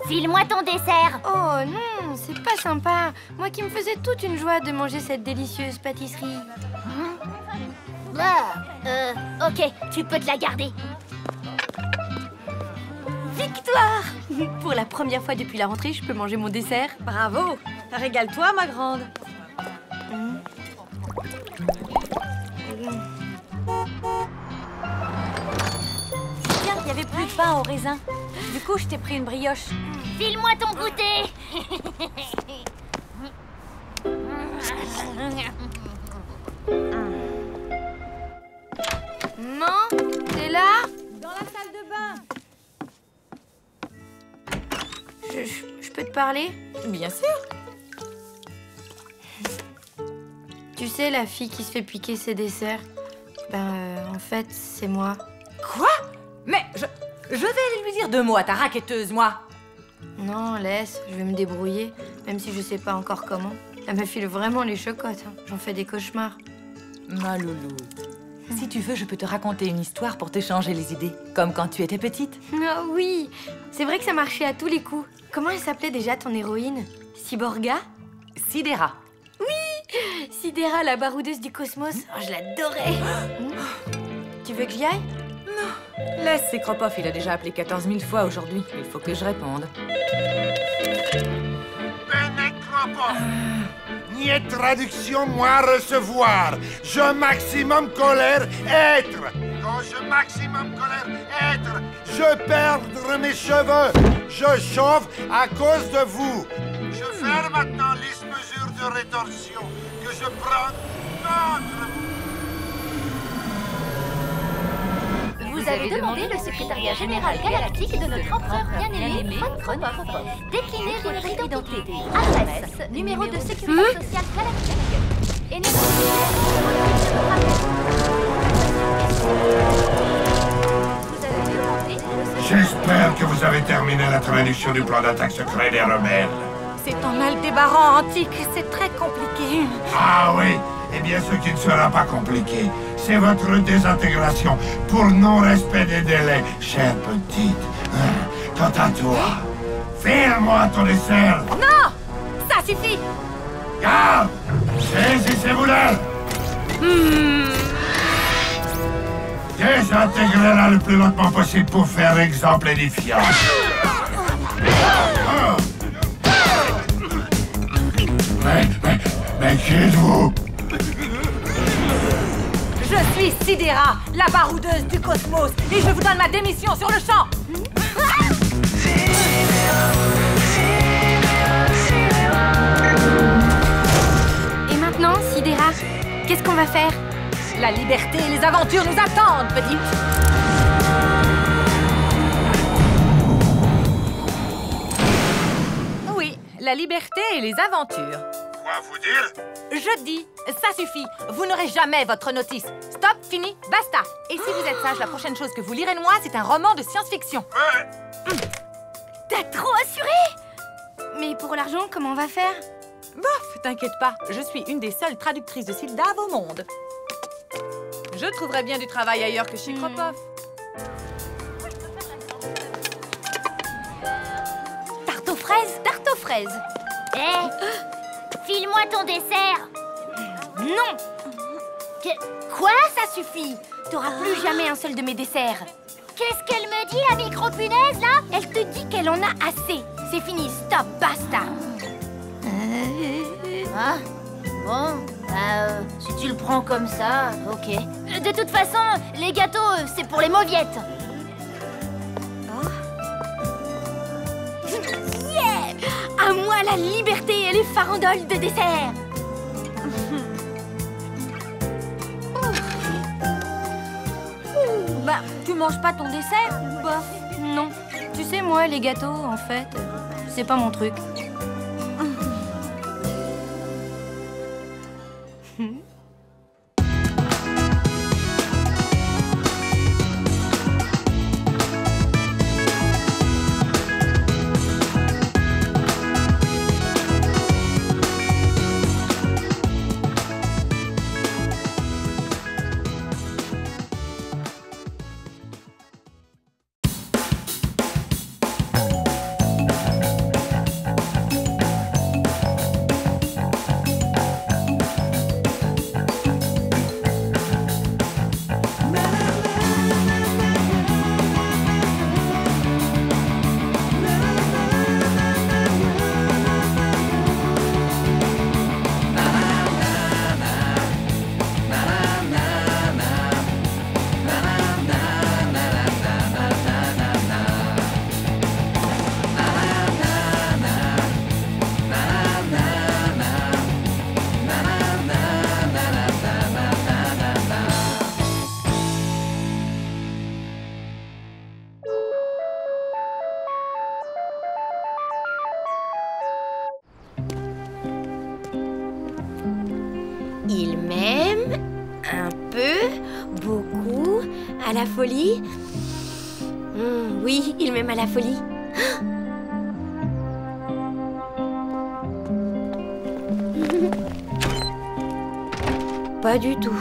File-moi ton dessert. Oh non, c'est pas sympa. Moi qui me faisais toute une joie de manger cette délicieuse pâtisserie. Ok, tu peux te la garder. Victoire! Pour la première fois depuis la rentrée, je peux manger mon dessert. Bravo. Régale-toi, ma grande. Tiens, il y avait plus de pain au raisin. Du coup, je t'ai pris une brioche. File-moi ton goûter. Maman, t'es là? Dans la salle de bain. Je peux te parler? Bien sûr. Tu sais, la fille qui se fait piquer ses desserts, en fait, c'est moi. Quoi? Mais je vais aller lui dire 2 mots à ta raquetteuse, moi. Non, laisse, je vais me débrouiller, même si je sais pas encore comment. Elle me file vraiment les chocottes, hein. J'en fais des cauchemars. Ma louloute. Si tu veux, je peux te raconter une histoire pour te changer les idées, comme quand tu étais petite. Ah oui, c'est vrai que ça marchait à tous les coups. Comment elle s'appelait déjà ton héroïne? Cyborga? Sidera. Oui, Sidera, la baroudeuse du cosmos. Oh, je l'adorais. Tu veux que j'y aille? Non. Laisse, c'est Kropov, il a déjà appelé 14 000 fois aujourd'hui. Il faut que je réponde. Bene Kropov. Niet traduction, moi recevoir. Je maximum colère, être. Quand je maximum colère, être. Je perdre mes cheveux. Je chauffe à cause de vous. Je fais maintenant les mesures de rétorsion que je prends contre vous. Vous avez demandé le secrétariat général galactique de notre empereur bien-aimé, Von Kropov. Déclinez votre identité, adresse, numéro de sécurité sociale galactique. Et J'espère que vous avez terminé la traduction du plan d'attaque secret des rebelles. C'est en Aldébaran antique, c'est très compliqué. Ah oui, eh bien ce qui ne sera pas compliqué, c'est votre désintégration pour non-respect des délais, chère petite. Quant à toi, file-moi ton dessert. Non! Ça suffit! Garde! Saisissez-vous-le! Désintégrez-la le plus lentement possible pour faire exemple édifiant. Mais qui êtes-vous? Je suis Sidera, la baroudeuse du cosmos, et je vous donne ma démission sur le champ. Et maintenant, Sidera, qu'est-ce qu'on va faire? La liberté et les aventures nous attendent, petite. Oui, la liberté et les aventures. Quoi vous dire? Je dis, ça suffit. Vous n'aurez jamais votre notice. Stop, fini, basta. Et si vous êtes sage, la prochaine chose que vous lirez de moi, c'est un roman de science-fiction. T'as trop assuré? Mais pour l'argent, comment on va faire? Bof, t'inquiète pas. Je suis une des seules traductrices de Sildav au monde. Je trouverais bien du travail ailleurs que chez Kropov. Tarte aux fraises? Tarte aux fraises. File-moi ton dessert. Non. Quoi? Ça suffit. T'auras plus jamais un seul de mes desserts. Qu'est-ce qu'elle me dit, la micro-punaise, là? Elle te dit qu'elle en a assez. C'est fini, stop, basta. Ah, bon, si tu le prends comme ça, ok. De toute façon, les gâteaux, c'est pour les mauviettes. Yeah! À moi la liberté et les farandoles de dessert. Bah, tu manges pas ton dessert? Bof, non. Tu sais, moi, les gâteaux, en fait, c'est pas mon truc. Il m'aime un peu, beaucoup, à la folie. Oui, il m'aime à la folie. Pas du tout.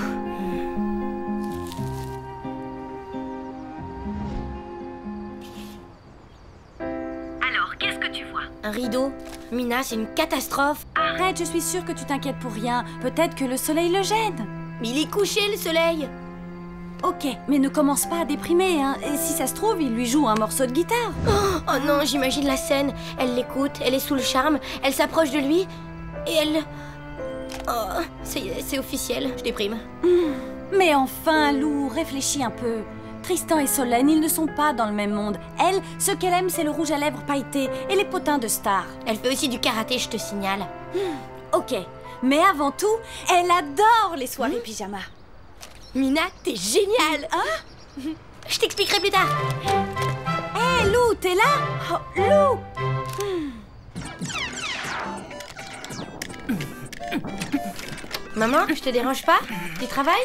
Alors, qu'est-ce que tu vois? Un rideau. Mina, c'est une catastrophe. Arrête, je suis sûre que tu t'inquiètes pour rien. Peut-être que le soleil le gêne. Mais il est couché, le soleil. Ok, mais ne commence pas à déprimer, hein. Et si ça se trouve, il lui joue un morceau de guitare. Oh non, j'imagine la scène. Elle l'écoute, elle est sous le charme, elle s'approche de lui et elle... Oh, c'est officiel, je déprime. Mais enfin, Lou, réfléchis un peu. Tristan et Solène, ils ne sont pas dans le même monde. Elle, ce qu'elle aime, c'est le rouge à lèvres pailleté et les potins de star. Elle fait aussi du karaté, je te signale. Ok, mais avant tout, elle adore les soirées pyjama. Mina, t'es géniale, hein? Je t'expliquerai plus tard. Hé, Lou, t'es là? Oh, Lou! Maman, je te dérange pas? Tu travailles?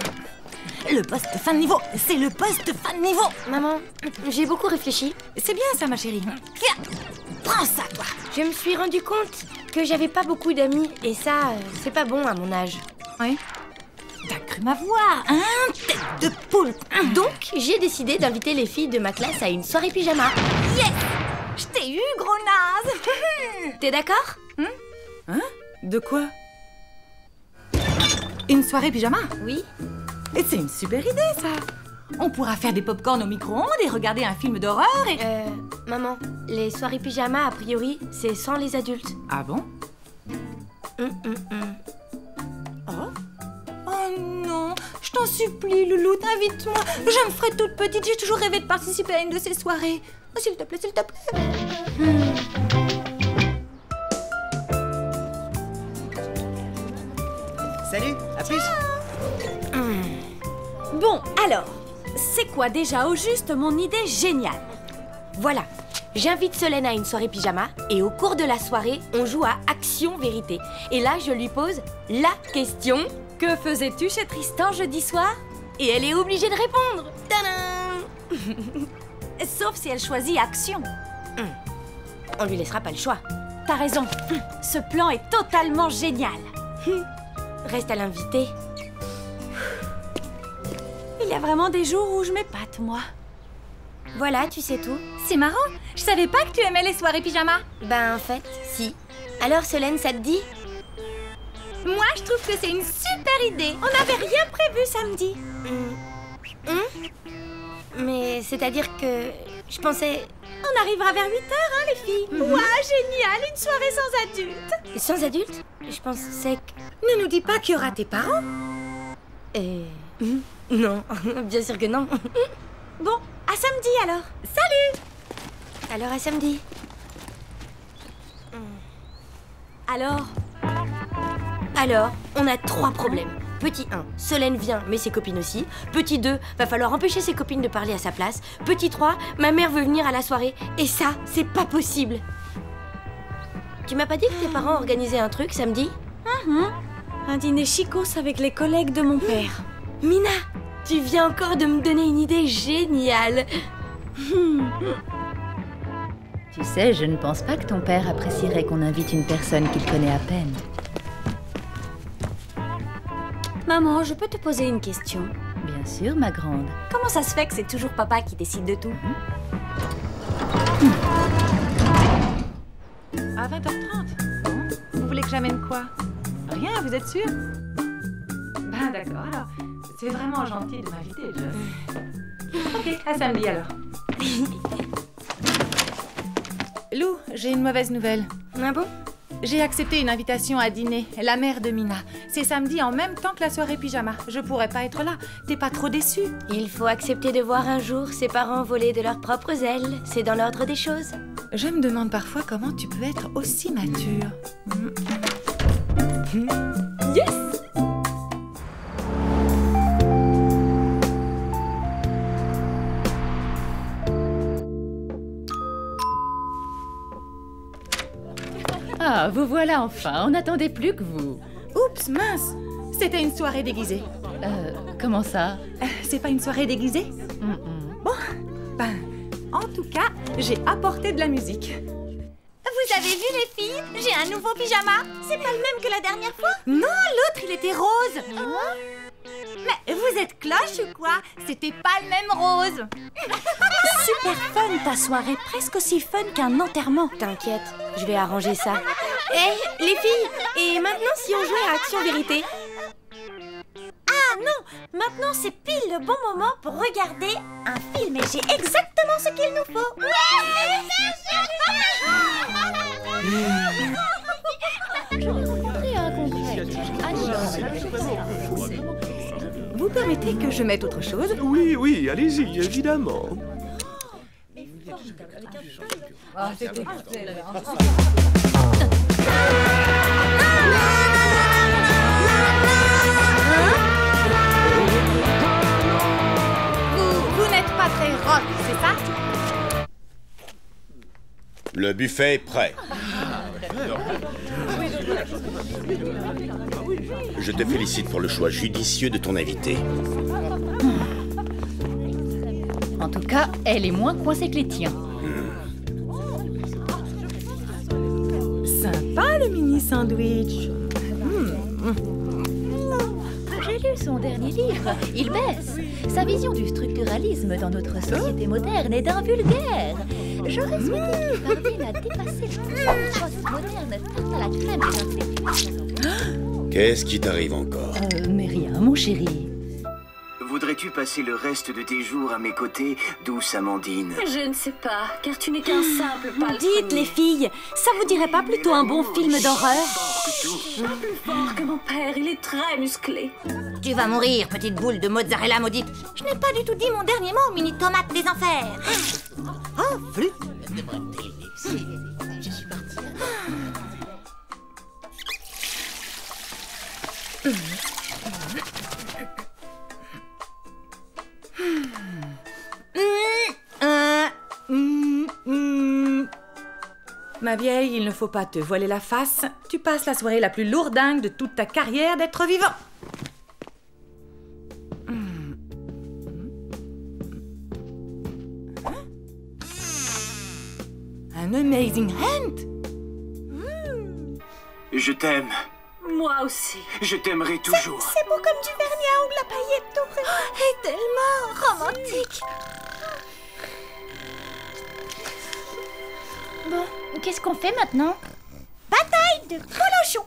Le poste fin de niveau, c'est le poste fin de niveau. Maman, j'ai beaucoup réfléchi. C'est bien ça, ma chérie. Tiens, prends ça, toi. Je me suis rendu compte que j'avais pas beaucoup d'amis et ça, c'est pas bon à mon âge. Oui. T'as cru m'avoir, hein? Tête de poule. Donc, j'ai décidé d'inviter les filles de ma classe à une soirée pyjama. Yes! Je t'ai eu, gros naze. T'es d'accord? Hein? De quoi? Une soirée pyjama? Oui. Et c'est une super idée, ça. On pourra faire des pop-corn au micro-ondes et regarder un film d'horreur et... Maman, les soirées pyjama, a priori, c'est sans les adultes. Ah bon? Oh? Oh non, je t'en supplie, Loulou, invite-moi. Je me ferai toute petite, j'ai toujours rêvé de participer à une de ces soirées. Oh, s'il te plaît, s'il te plaît. Salut, à plus. Bon, alors, c'est quoi déjà au juste mon idée géniale? Voilà, j'invite Solène à une soirée pyjama et au cours de la soirée, on joue à Action-Vérité. Et là, je lui pose la question... Que faisais-tu chez Tristan jeudi soir? Et elle est obligée de répondre. Tadam! Sauf si elle choisit Action. On lui laissera pas le choix. T'as raison, ce plan est totalement génial. Reste à l'inviter. Il y a vraiment des jours où je m'épate, moi. Voilà, tu sais tout. C'est marrant, je savais pas que tu aimais les soirées pyjama. Ben, en fait, si. Alors, Solène, ça te dit? Moi, je trouve que c'est une super idée. On n'avait rien prévu samedi. Mais c'est-à-dire que je pensais... On arrivera vers 8h, hein, les filles. Ouah, génial, une soirée sans adultes. Sans adultes? Je pensais que... Ne nous dis pas qu'il y aura tes parents. Non, bien sûr que non. Bon, à samedi alors. Salut! Alors à samedi. Alors, on a 3 problèmes. Petit 1, Solène vient, mais ses copines aussi. Petit 2, va falloir empêcher ses copines de parler à sa place. Petit 3, ma mère veut venir à la soirée. Et ça, c'est pas possible. Tu m'as pas dit que tes parents organisaient un truc samedi? Un dîner chicos avec les collègues de mon père. Mina, tu viens encore de me donner une idée géniale. Tu sais, je ne pense pas que ton père apprécierait qu'on invite une personne qu'il connaît à peine. Maman, je peux te poser une question? Bien sûr, ma grande. Comment ça se fait que c'est toujours papa qui décide de tout? À 20h30. Vous voulez que j'amène quoi? Rien, vous êtes sûr? Ben d'accord, alors. C'est vraiment gentil de m'inviter, Joss. Ok, à samedi alors. Lou, j'ai une mauvaise nouvelle. Ah bon? J'ai accepté une invitation à dîner, la mère de Mina. C'est samedi en même temps que la soirée pyjama. Je pourrais pas être là. T'es pas trop déçue? Il faut accepter de voir un jour ses parents voler de leurs propres ailes. C'est dans l'ordre des choses. Je me demande parfois comment tu peux être aussi mature. Yes! Ah, vous voilà enfin, on n'attendait plus que vous. Oups, mince! C'était une soirée déguisée. Comment ça? C'est pas une soirée déguisée? Bon, ben, en tout cas, j'ai apporté de la musique. Vous avez vu les filles? J'ai un nouveau pyjama. C'est pas le même que la dernière fois? Non, l'autre, il était rose. Mais vous êtes cloche ou quoi? C'était pas le même rose. Super fun ta soirée, presque aussi fun qu'un enterrement. T'inquiète, je vais arranger ça. Hé, les filles, et maintenant si on jouait à Action Vérité? Ah non, maintenant c'est pile le bon moment pour regarder un film et j'ai exactement ce qu'il nous faut. Je vais vous montrer un concret. Vous permettez que je mette autre chose? Oui, oui, allez-y, évidemment. Ah, c'était... Vous n'êtes pas très rock, c'est ça? Le buffet est prêt. Je te félicite pour le choix judicieux de ton invité. En tout cas, elle est moins coincée que les tiens. Sympa le mini sandwich. J'ai lu son dernier livre. Il baisse. Sa vision du structuralisme dans notre société moderne est d'un vulgaire. J'aurais souhaité qu'il parvienne à dépasser le postmoderne tarte à la crème des intellectuels. Qu'est-ce qui t'arrive encore? Mais rien, mon chéri. Voudrais-tu passer le reste de tes jours à mes côtés, douce Amandine? Je ne sais pas, car tu n'es qu'un simple palefrenier. Dites les filles, ça vous dirait pas plutôt un bon film d'horreur? Pas plus fort que mon père, il est très musclé. Tu vas mourir, petite boule de mozzarella maudite. Je n'ai pas du tout dit mon dernier mot, mini tomate des enfers. Oh, flûte. Je suis partie. Ma vieille, il ne faut pas te voiler la face. Tu passes la soirée la plus lourdingue de toute ta carrière d'être vivant. Un amazing hand. Je t'aime. Moi aussi. Je t'aimerai toujours. C'est beau comme du vernis à ongles à paillettes dorées. Et tellement romantique. Bon, qu'est-ce qu'on fait maintenant? Bataille de Colochon.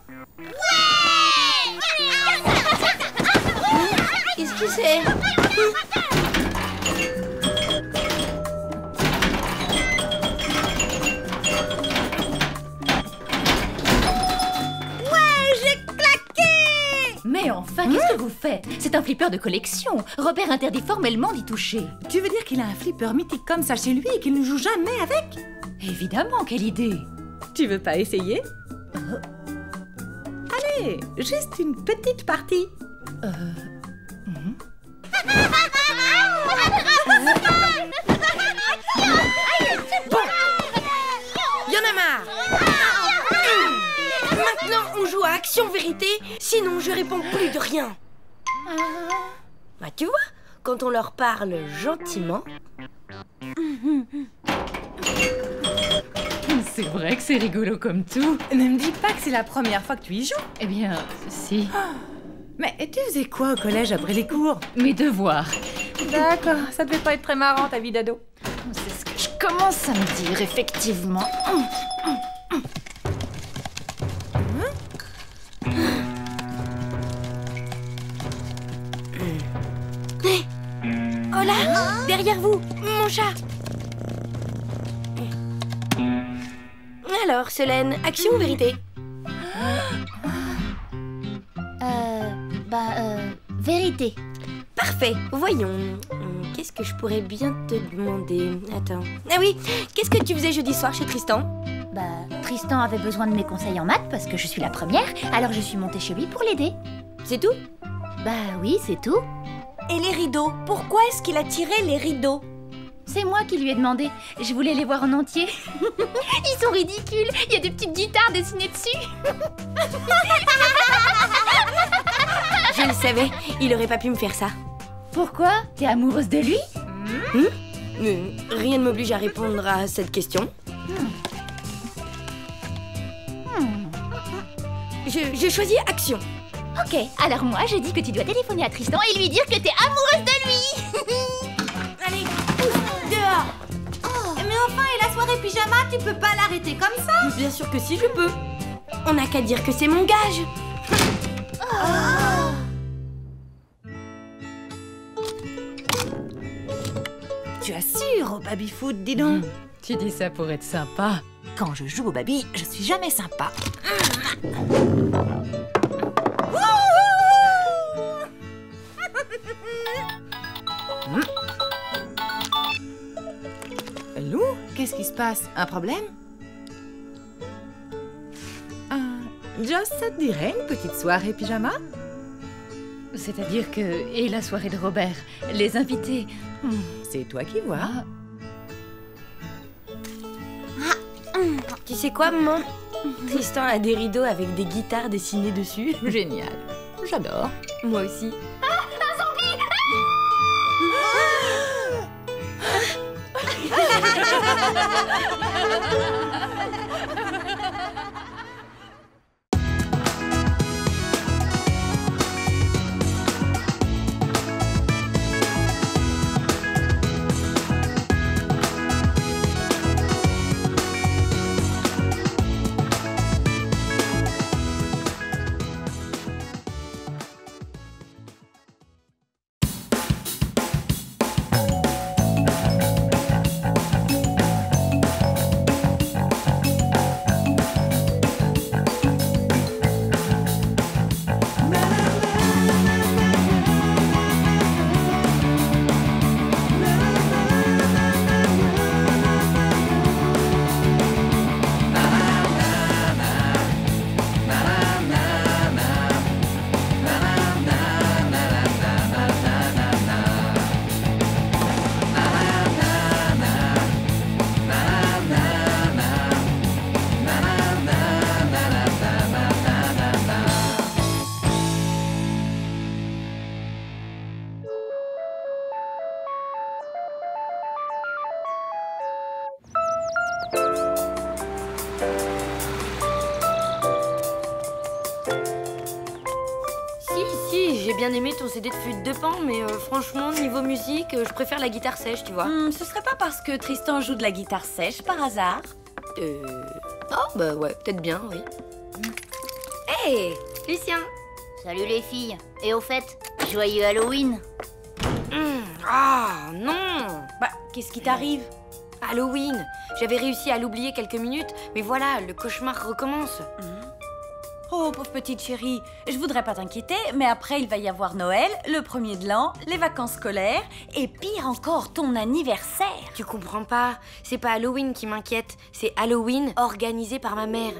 Qu'est-ce que c'est? Mais enfin, qu'est-ce que vous faites? C'est un flipper de collection. Robert interdit formellement d'y toucher. Tu veux dire qu'il a un flipper mythique comme ça chez lui et qu'il ne joue jamais avec? Évidemment, quelle idée! Tu veux pas essayer? Allez, juste une petite partie. Bon, y'en a marre. Maintenant, on joue à Action Vérité, sinon je réponds plus de rien. Bah tu vois, quand on leur parle gentiment... C'est vrai que c'est rigolo comme tout. Ne me dis pas que c'est la première fois que tu y joues. Eh bien, si. Mais tu faisais quoi au collège après les cours? Mes devoirs. D'accord, ça devait pas être très marrant ta vie d'ado. C'est ce que je commence à me dire, effectivement. Oh là, derrière vous, mon chat. Alors, Solène, Action ou Vérité? Vérité. Parfait, voyons. Qu'est-ce que je pourrais bien te demander? Attends. Ah oui, qu'est-ce que tu faisais jeudi soir chez Tristan? Tristan avait besoin de mes conseils en maths parce que je suis la première, alors je suis montée chez lui pour l'aider. C'est tout? Oui, c'est tout. Et les rideaux? Pourquoi est-ce qu'il a tiré les rideaux? C'est moi qui lui ai demandé. Je voulais les voir en entier. Ils sont ridicules. Il y a des petites guitares dessinées dessus. Je le savais, il aurait pas pu me faire ça. Pourquoi? T'es amoureuse de lui? Rien ne m'oblige à répondre à cette question. Je choisis action. Ok, alors moi je dis que tu dois téléphoner à Tristan et lui dire que t'es amoureuse de lui. Allez, dehors. Mais enfin, et la soirée pyjama, tu peux pas l'arrêter comme ça? Bien sûr que si, je peux. On n'a qu'à dire que c'est mon gage. Tu assures au baby-foot, dis donc. Tu dis ça pour être sympa. Quand je joue au baby, je suis jamais sympa. Lou, qu'est-ce qui se passe? Un problème? Joss, ça te dirait une petite soirée pyjama? C'est-à-dire que... Et la soirée de Robert, les invités... C'est toi qui vois. Tu sais quoi, maman? Tristan a des rideaux avec des guitares dessinées dessus. Génial. J'adore. Moi aussi. Un zombie! J'ai bien aimé ton CD de flûte de Pan, mais franchement, niveau musique, je préfère la guitare sèche, tu vois. Ce serait pas parce que Tristan joue de la guitare sèche, par hasard? Oh, bah ouais, peut-être bien, oui. Hey, Lucien! Salut les filles. Et au fait, joyeux Halloween. Ah, non! Bah, qu'est-ce qui t'arrive? Halloween! J'avais réussi à l'oublier quelques minutes, mais voilà, le cauchemar recommence. Oh, pauvre petite chérie, je voudrais pas t'inquiéter, mais après il va y avoir Noël, le 1er de l'an, les vacances scolaires, et pire encore, ton anniversaire. Tu comprends pas, c'est pas Halloween qui m'inquiète, c'est Halloween organisé par ma mère.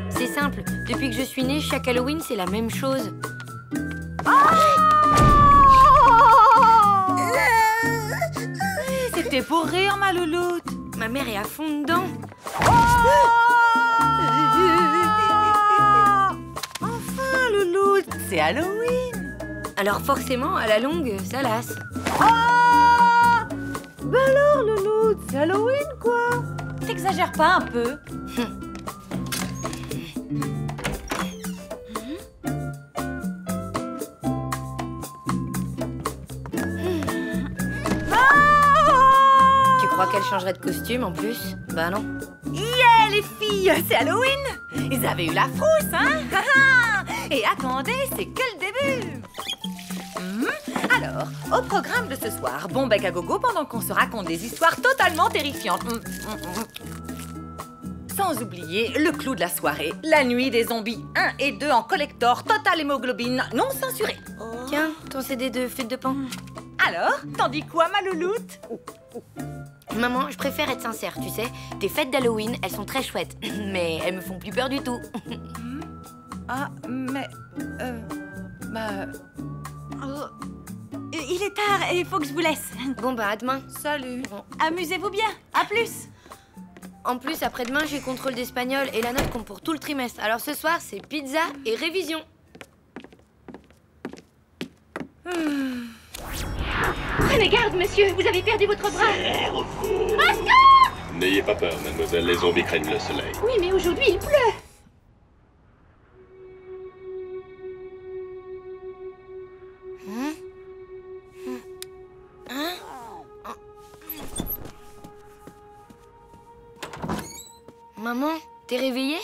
C'est simple, depuis que je suis née, chaque Halloween c'est la même chose. C'était pour rire, ma louloute. Ma mère est à fond dedans. Enfin, louloute, c'est Halloween. Alors forcément, à la longue, ça lasse. Bah alors, louloute, c'est Halloween, quoi. T'exagères pas un peu? Tu crois qu'elle changerait de costume en plus? Bah non. Yeah, les filles, c'est Halloween. Ils avaient eu la frousse, hein. Et attendez, c'est que le début. Alors, au programme de ce soir, bon bec à gogo pendant qu'on se raconte des histoires totalement terrifiantes. Sans oublier le clou de la soirée, la nuit des zombies 1 et 2 en collector, total hémoglobine, non censuré. Tiens, ton CD de flûte de Pan. Alors, t'en dis quoi, ma louloute? Maman, je préfère être sincère, tu sais. Tes fêtes d'Halloween, elles sont très chouettes, mais elles me font plus peur du tout. Ah, mais... il est tard et il faut que je vous laisse. Bon, bah, à demain. Salut. Bon. Amusez-vous bien. À plus. En plus, après-demain, j'ai contrôle d'espagnol et la note compte pour tout le trimestre. Alors ce soir, c'est pizza et révision. Prenez garde, monsieur, vous avez perdu votre bras. N'ayez pas peur, mademoiselle, les zombies craignent le soleil. Oui, mais aujourd'hui, il pleut. Maman, t'es réveillée?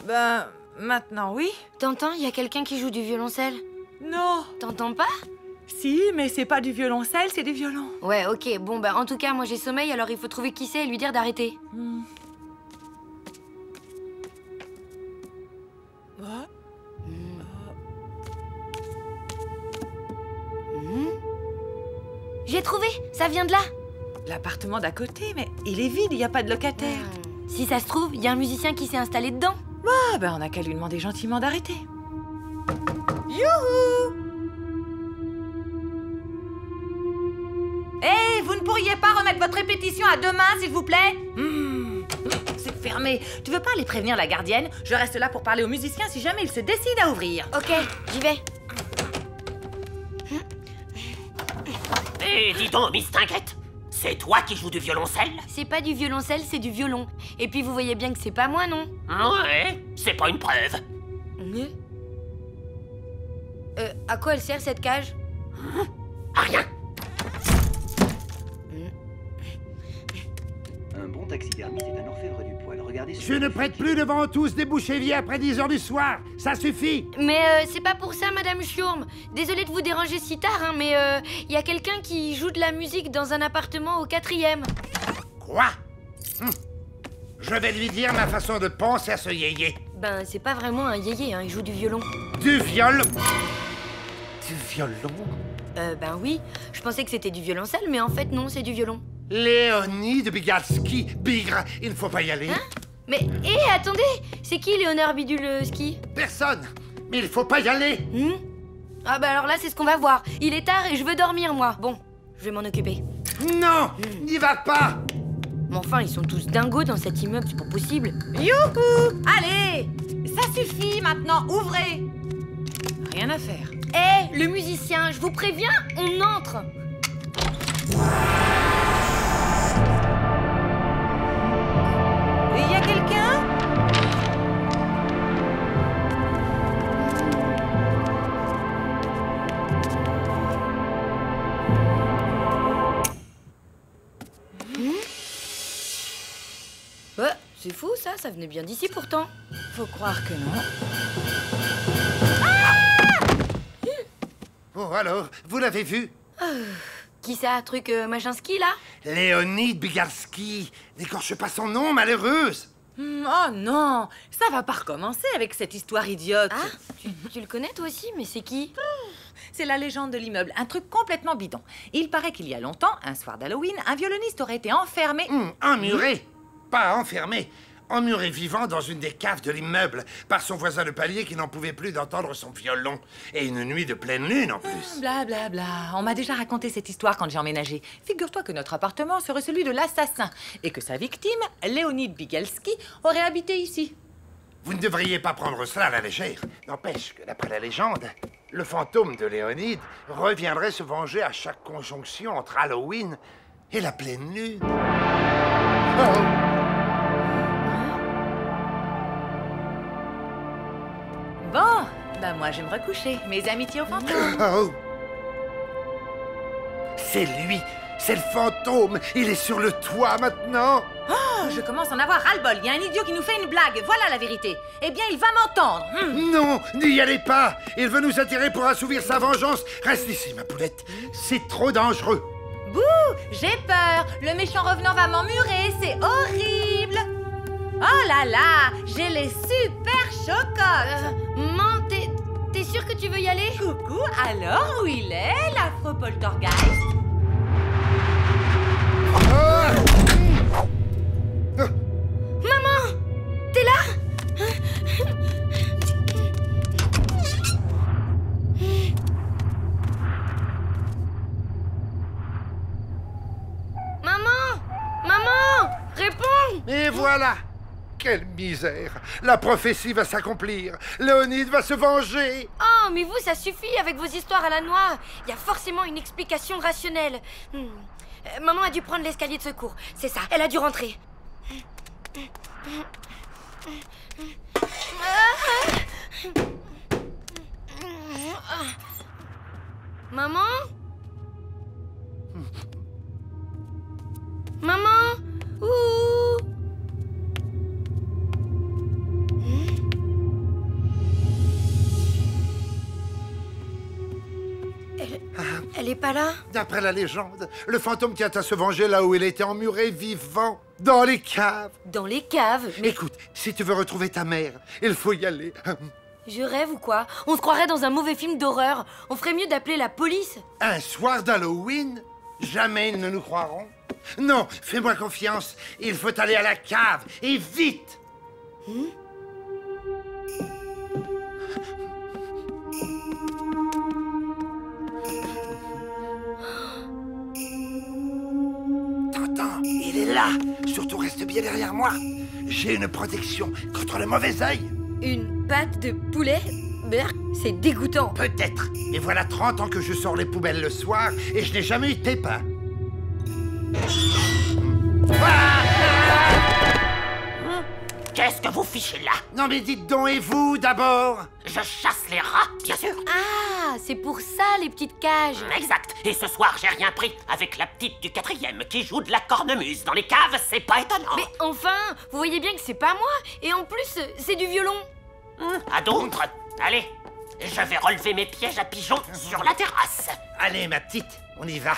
Ben, maintenant oui. T'entends, il y a quelqu'un qui joue du violoncelle. Non. T'entends pas? Si, mais c'est pas du violoncelle, c'est du violon. Ouais, ok. Bon, bah en tout cas, moi j'ai sommeil, alors il faut trouver qui c'est et lui dire d'arrêter. J'ai trouvé, ça vient de là. L'appartement d'à côté, mais il est vide, il n'y a pas de locataire. Si ça se trouve, il y a un musicien qui s'est installé dedans. Ah, ben on n'a qu'à lui demander gentiment d'arrêter. Youhou! Hé, vous ne pourriez pas remettre votre répétition à demain, s'il vous plaît? C'est fermé. Tu veux pas aller prévenir la gardienne? Je reste là pour parler aux musiciens si jamais ils se décident à ouvrir. Ok, j'y vais. Hé, dis donc, Miss Tinguette, c'est toi qui joues du violoncelle? C'est pas du violoncelle, c'est du violon. Et puis vous voyez bien que c'est pas moi, non? Ouais, c'est pas une preuve. À quoi elle sert cette cage? À rien. Un bon taxidermiste est un orfèvre du poil. Regardez Je ne prête plus devant tous des bouches-éviers après 10 heures du soir. Ça suffit. Mais c'est pas pour ça, Madame Schurm. Désolée de vous déranger si tard, hein, mais il y a quelqu'un qui joue de la musique dans un appartement au 4e. Quoi? Je vais lui dire ma façon de penser à ce yéyé. Ben, c'est pas vraiment un yéyé, hein, il joue du violon. Du violon? Du violon? Ben oui. Je pensais que c'était du violoncelle, mais en fait, non, c'est du violon. Léonide Bigalski. Bigre, il ne faut pas y aller. Hein? Mais, hé, attendez! C'est qui Léonard Bidulski? Personne. Mais il faut pas y aller. Ah bah alors là, c'est ce qu'on va voir. Il est tard et je veux dormir, moi. Bon, je vais m'en occuper. Non, n'y va pas. Mais enfin, ils sont tous dingos dans cet immeuble, c'est pas possible. Youhou! Allez! Ça suffit maintenant, ouvrez! Rien à faire. Hé, le musicien, je vous préviens, on entre. Il y a quelqu'un? Bah, c'est fou ça, ça venait bien d'ici pourtant. Faut croire que non. Oh, alors, vous l'avez vu? Qui ça, truc machin-ski, là? Léonide Bigalski. N'écorche pas son nom, malheureuse. Oh non, ça va pas recommencer avec cette histoire idiote. Ah, tu le connais toi aussi, mais c'est qui? C'est la légende de l'immeuble, un truc complètement bidon. Il paraît qu'il y a longtemps, un soir d'Halloween, un violoniste aurait été enfermé... Emmuré. Pas enfermé. Emmuré vivant dans une des caves de l'immeuble par son voisin de palier qui n'en pouvait plus d'entendre son violon. Et une nuit de pleine lune en plus. Bla bla bla. On m'a déjà raconté cette histoire quand j'ai emménagé. Figure-toi que notre appartement serait celui de l'assassin et que sa victime, Léonide Bigalski, aurait habité ici. Vous ne devriez pas prendre cela à la légère. N'empêche que d'après la légende, le fantôme de Léonide reviendrait se venger à chaque conjonction entre Halloween et la pleine lune. Bon, bah moi je vais me recoucher. Mes amitiés au fantôme. C'est lui, c'est le fantôme. Il est sur le toit maintenant. Oh, je commence à en avoir ras-le-bol. Il y a un idiot qui nous fait une blague. Voilà la vérité. Eh bien, il va m'entendre. Non, n'y allez pas. Il veut nous attirer pour assouvir sa vengeance. Reste ici, ma poulette. C'est trop dangereux. Bouh, j'ai peur. Le méchant revenant va m'emmurer. C'est horrible. Oh là là, j'ai les super chocottes. Maman, t'es sûre que tu veux y aller? Coucou, alors où il est, l'afro-poltergeist? Maman, t'es là? Maman! Maman! Réponds! Et voilà. Quelle misère! La prophétie va s'accomplir. Léonide va se venger. Oh, mais vous, ça suffit avec vos histoires à la noix. Il y a forcément une explication rationnelle. Maman a dû prendre l'escalier de secours. C'est ça, elle a dû rentrer. Maman? Maman? Ouh! Elle est pas là? D'après la légende, le fantôme tient à se venger là où il était emmuré vivant, dans les caves. Dans les caves? Mais... Écoute, si tu veux retrouver ta mère, il faut y aller. Je rêve ou quoi? On se croirait dans un mauvais film d'horreur. On ferait mieux d'appeler la police. Un soir d'Halloween? Jamais ils ne nous croiront. Non, fais-moi confiance. Il faut aller à la cave, et vite. T'entends? Il est là. Surtout reste bien derrière moi. J'ai une protection contre le mauvais œil. Une pâte de poulet? Berk, c'est dégoûtant. Peut-être. Mais voilà 30 ans que je sors les poubelles le soir et je n'ai jamais eu de pépin. Qu'est-ce que vous fichez là? Non mais dites donc, et vous d'abord? Je chasse les rats, bien sûr. Ah, c'est pour ça les petites cages. Exact. Et ce soir, j'ai rien pris avec la petite du 4e qui joue de la cornemuse dans les caves, c'est pas étonnant. Mais enfin, vous voyez bien que c'est pas moi. Et en plus, c'est du violon. À d'autres? Allez, je vais relever mes pièges à pigeons sur la terrasse. Allez, ma petite, on y va.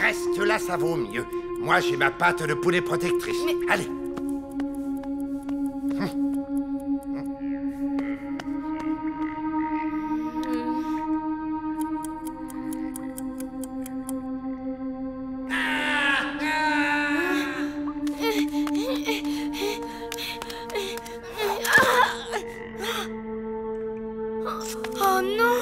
Reste là, ça vaut mieux. Moi, j'ai ma pâte de poulet protectrice. Mais... Allez. Oh non!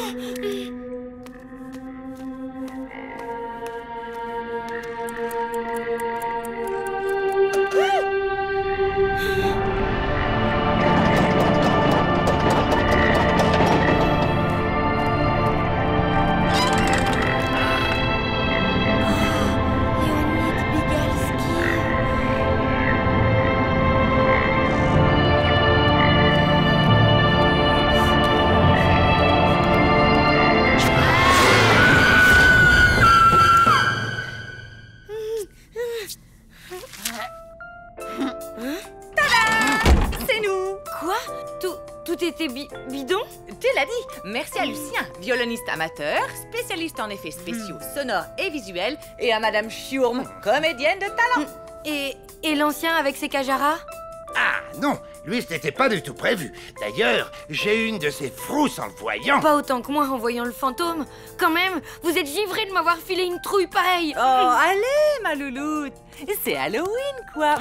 Tout était bidon? Tu l'as dit. Merci à Lucien, violoniste amateur, spécialiste en effets spéciaux, sonores et visuels, et à Madame Schurm, comédienne de talent. Et l'ancien avec ses cajaras? Ah non, lui ce n'était pas du tout prévu. D'ailleurs, j'ai une de ses frousses en le voyant. Pas autant que moi en voyant le fantôme. Quand même, vous êtes givré de m'avoir filé une trouille pareille. Oh, allez, ma louloute. C'est Halloween, quoi.